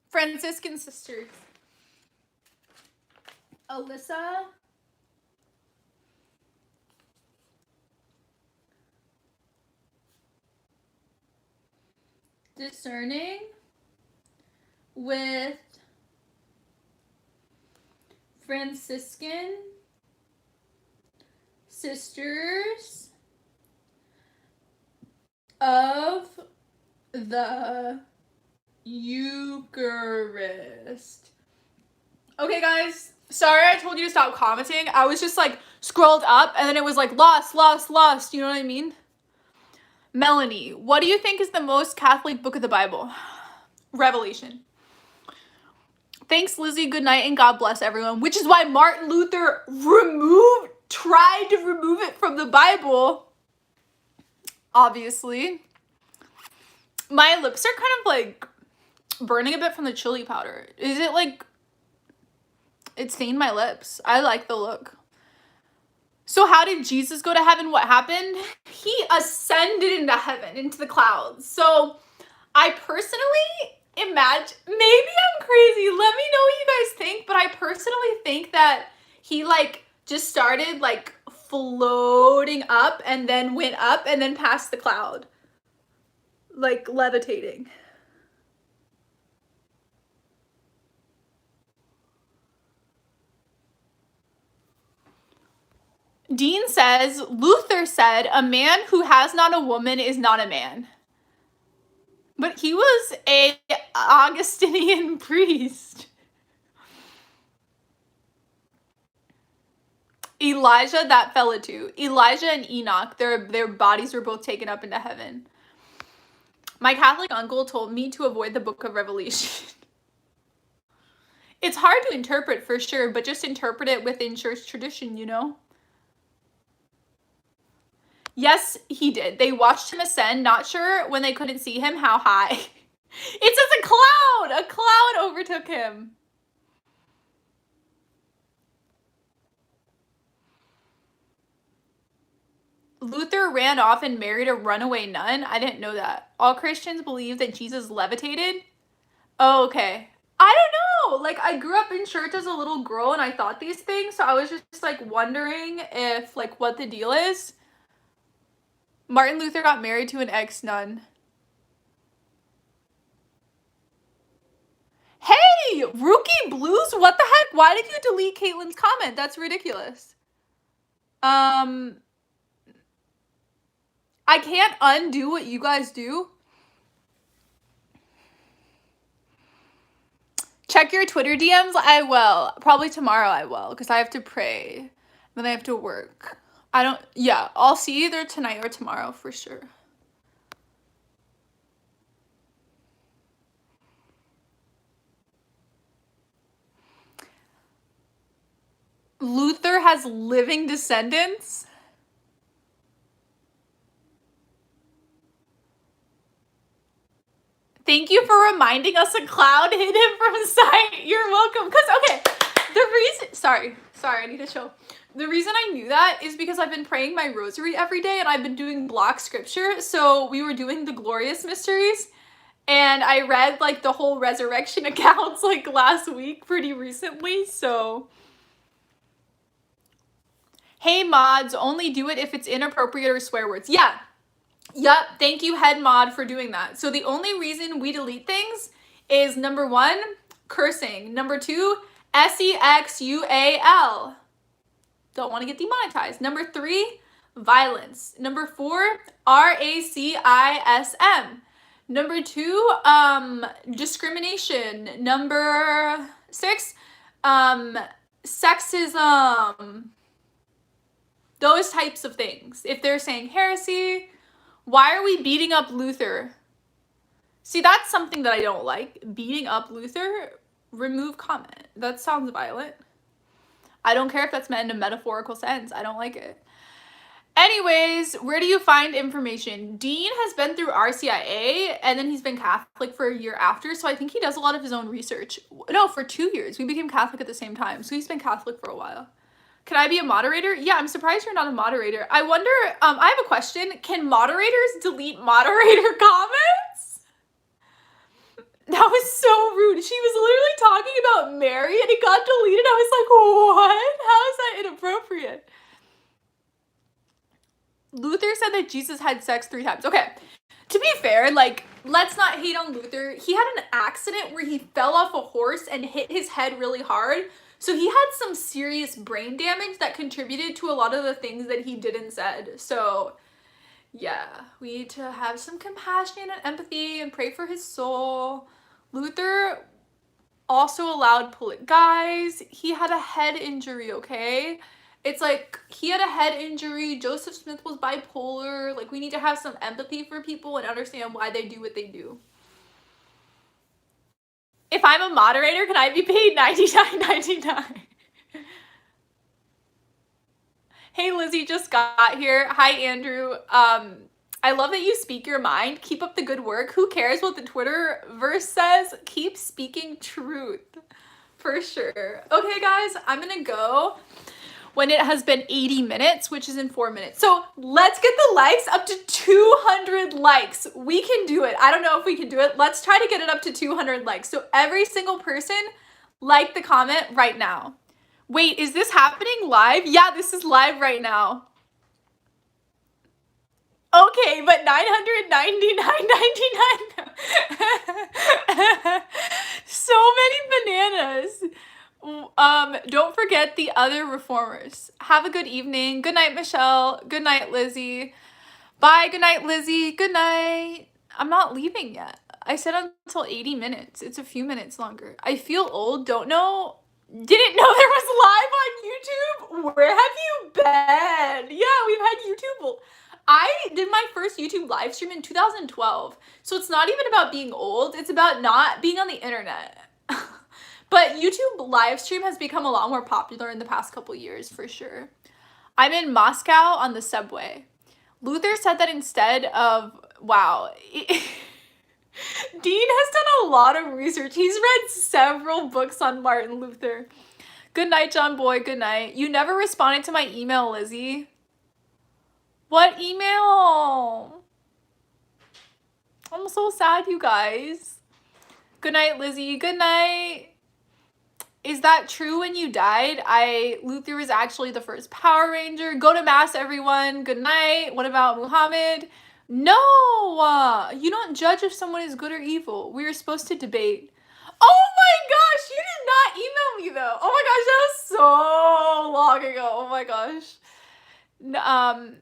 Franciscan sisters. Alyssa. Discerning with Franciscan sisters of the Eucharist. Okay, guys. Sorry I told you to stop commenting. I was just like scrolled up and then it was like lost. You know what I mean? Melanie, what do you think is the most Catholic book of the Bible? Revelation. Thanks, Lizzie. Good night and God bless everyone. Which is why Martin Luther tried to remove it from the Bible. Obviously. My lips are kind of like burning a bit from the chili powder. Is it like, it stained my lips. I like the look. So how did Jesus go to heaven? What happened? He ascended into heaven, into the clouds. So I personally imagine, maybe I'm crazy. Let me know what you guys think. But I personally think that he like just started like floating up and then went up and then past the cloud. Like levitating. Dean says, Luther said, a man who has not a woman is not a man. But he was a Augustinian priest. Elijah, that fella too. Elijah and Enoch, their bodies were both taken up into heaven. My Catholic uncle told me to avoid the book of Revelation. It's hard to interpret for sure, but just interpret it within church tradition, you know? Yes, he did. They watched him ascend, not sure when they couldn't see him how high. It says a cloud! A cloud overtook him. Luther ran off and married a runaway nun? I didn't know that. All Christians believe that Jesus levitated? Oh, okay. I don't know. Like, I grew up in church as a little girl and I thought these things, so I was just like wondering if, like, what the deal is. Martin Luther got married to an ex-nun. Hey, Rookie Blues, what the heck? Why did you delete Caitlin's comment? That's ridiculous. I can't undo what you guys do. Check your Twitter DMs. I will. Probably tomorrow I will, because I have to pray. Then I have to work. Yeah, I'll see you either tonight or tomorrow for sure. Luther has living descendants? Thank you for reminding us a cloud hid him from sight. You're welcome. Because, okay, the reason, sorry, I need to show. The reason I knew that is because I've been praying my rosary every day and I've been doing block scripture. So we were doing the glorious mysteries and I read like the whole resurrection accounts like last week pretty recently. So, hey mods, only do it if it's inappropriate or swear words. Yeah. Yep, thank you head mod for doing that. So the only reason we delete things is number 1, cursing. Number 2, sexual. Don't want to get demonetized. Number 3, violence. Number 4, racism. Number 2, discrimination. Number 6, sexism. Those types of things. If they're saying heresy, why are we beating up Luther? See, that's something that I don't like. Beating up Luther, remove comment. That sounds violent. I don't care if that's meant in a metaphorical sense. I don't like it. Anyways, where do you find information? Dean has been through RCIA and then he's been Catholic for a year after. So I think he does a lot of his own research. No, for 2 years. We became Catholic at the same time. So he's been Catholic for a while. Can I be a moderator? Yeah, I'm surprised you're not a moderator. I wonder, I have a question. Can moderators delete moderator comments? That was so rude. She was literally talking about Mary and it got deleted. I was like, what? How is that inappropriate? Luther said that Jesus had sex 3 times. Okay, to be fair, like, let's not hate on Luther. He had an accident where he fell off a horse and hit his head really hard. So he had some serious brain damage that contributed to a lot of the things that he did and said. So yeah, we need to have some compassion and empathy and pray for his soul. Luther also allowed guys, he had a head injury, okay? It's like, he had a head injury, Joseph Smith was bipolar, like we need to have some empathy for people and understand why they do what they do. If I'm a moderator, can I be paid $99.99? Hey, Lizzie just got here. Hi, Andrew. I love that you speak your mind. Keep up the good work. Who cares what the Twitter verse says? Keep speaking truth. For sure. Okay, guys, I'm gonna go when it has been 80 minutes, which is in 4 minutes. So let's get the likes up to 200 likes. We can do it. I don't know if we can do it. Let's try to get it up to 200 likes. So every single person, like the comment right now. Wait, is this happening live? Yeah, this is live right now. Okay, but $999.99. So many bananas. Don't forget the other reformers. Have a good evening. Good night, Michelle. Good night, Lizzie. Bye. Good night, Lizzie. Good night. I'm not leaving yet. I said until 80 minutes. It's a few minutes longer. I feel old. Don't know. Didn't know there was live on YouTube. Where have you been? Yeah, we've had YouTube. I did my first YouTube live stream in 2012. So it's not even about being old. It's about not being on the internet. But YouTube live stream has become a lot more popular in the past couple years, for sure. I'm in Moscow on the subway. Luther said that instead of, wow. Dean has done a lot of research. He's read several books on Martin Luther. Good night, John Boy. Good night. You never responded to my email, Lizzie. What email? I'm so sad, you guys. Good night, Lizzie. Good night. Is that true when you died? Luther was actually the first Power Ranger. Go to mass, everyone. Good night. What about Muhammad? No, you don't judge if someone is good or evil. We were supposed to debate. Oh my gosh, you did not email me though. Oh my gosh, that was so long ago. Oh my gosh. John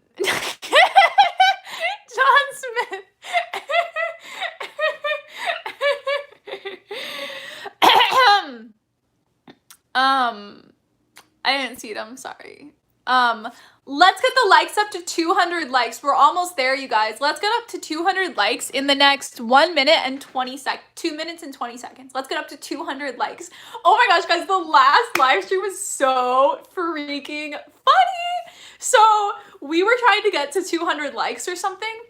Smith. I didn't see it. I'm sorry. Let's get the likes up to 200 likes. We're almost there, you guys. Let's get up to 200 likes in the next 1 minute and 20 seconds. 2 minutes and 20 seconds. Let's get up to 200 likes. Oh my gosh, guys, the last live stream was so freaking funny. So we were trying to get to 200 likes or something.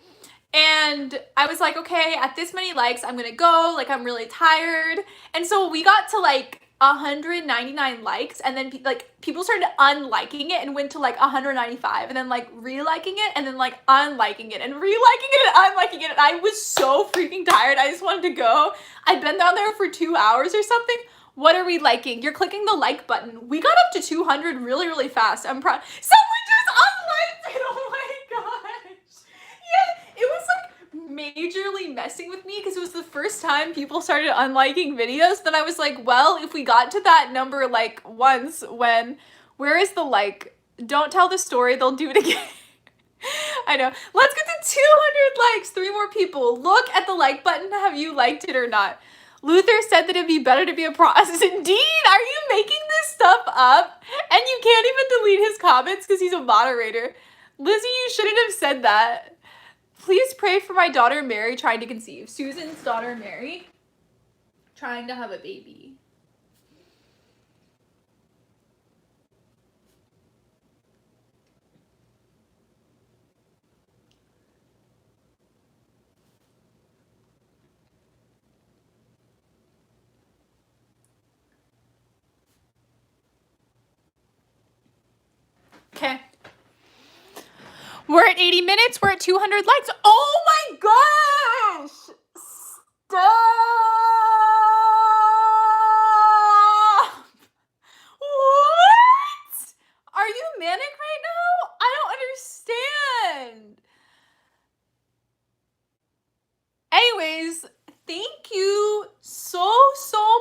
And I was like, okay, at this many likes, I'm gonna go, like, I'm really tired. And so we got to like 199 likes, and then like people started unliking it and went to like 195, and then like reliking it, and then like unliking it and reliking it and unliking it. And I was so freaking tired. I just wanted to go. I'd been down there for 2 hours or something. What are we liking? You're clicking the like button. We got up to 200 really, really fast. I'm proud. Someone just unliked it. Oh my gosh. Yeah, it was like majorly messing with me because it was the first time people started unliking videos. Then I was like, well, if we got to that number like once, where is the like? Don't tell the story, they'll do it again. I know. Let's get to 200 likes. 3 more people. Look at the like button. Have you liked it or not? Luther said that it'd be better to be a Protestant. Dean, are you making this stuff up? And you can't even delete his comments because he's a moderator. Lizzie, you shouldn't have said that. Please pray for my daughter Mary trying to conceive. Susan's daughter Mary trying to have a baby. Okay. We're at 80 minutes. We're at 200 likes. Oh my gosh! Stop! What? Are you manic right now? I don't understand. Anyways, thank you so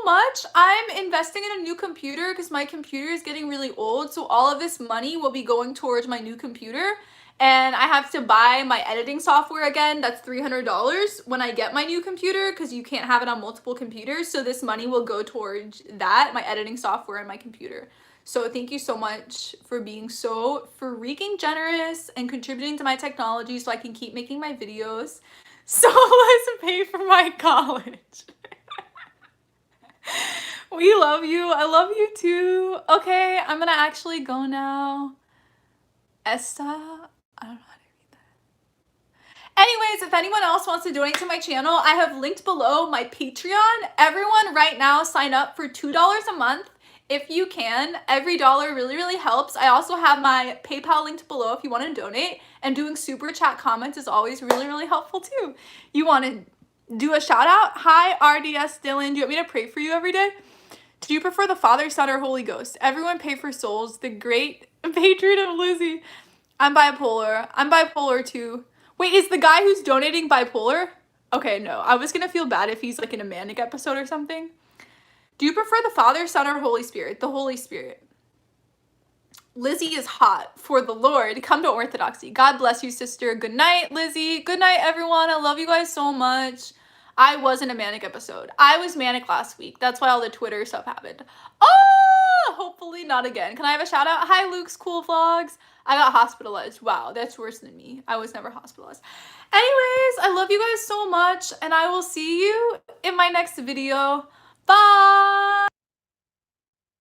much. I'm investing in a new computer because my computer is getting really old. So all of this money will be going towards my new computer. And I have to buy my editing software again. That's $300 when I get my new computer because you can't have it on multiple computers. So this money will go towards that, my editing software and my computer. So thank you so much for being so freaking generous and contributing to my technology so I can keep making my videos. So let's pay for my college. We love you. I love you too. Okay, I'm gonna actually go now. Esta? I don't know how to read that. Anyways, if anyone else wants to donate to my channel, I have linked below my Patreon. Everyone right now sign up for $2 a month. If you can, every dollar really, really helps. I also have my PayPal linked below if you want to donate. And doing super chat comments is always really, really helpful too. You want to do a shout out? Hi, RDS Dylan. Do you want me to pray for you every day? Do you prefer the Father, Son, or Holy Ghost? Everyone pay for souls. The great patron of Lizzie. I'm bipolar. I'm bipolar too. Wait, is the guy who's donating bipolar? Okay, no. I was going to feel bad if he's like in a manic episode or something. Do you prefer the Father, Son, or Holy Spirit? The Holy Spirit. Lizzie is hot for the Lord. Come to Orthodoxy. God bless you, sister. Good night, Lizzie. Good night, everyone. I love you guys so much. I was in a manic episode. I was manic last week. That's why all the Twitter stuff happened. Oh, hopefully not again. Can I have a shout out? Hi, Luke's Cool Vlogs. I got hospitalized. Wow, that's worse than me. I was never hospitalized. Anyways, I love you guys so much, and I will see you in my next video. Bye!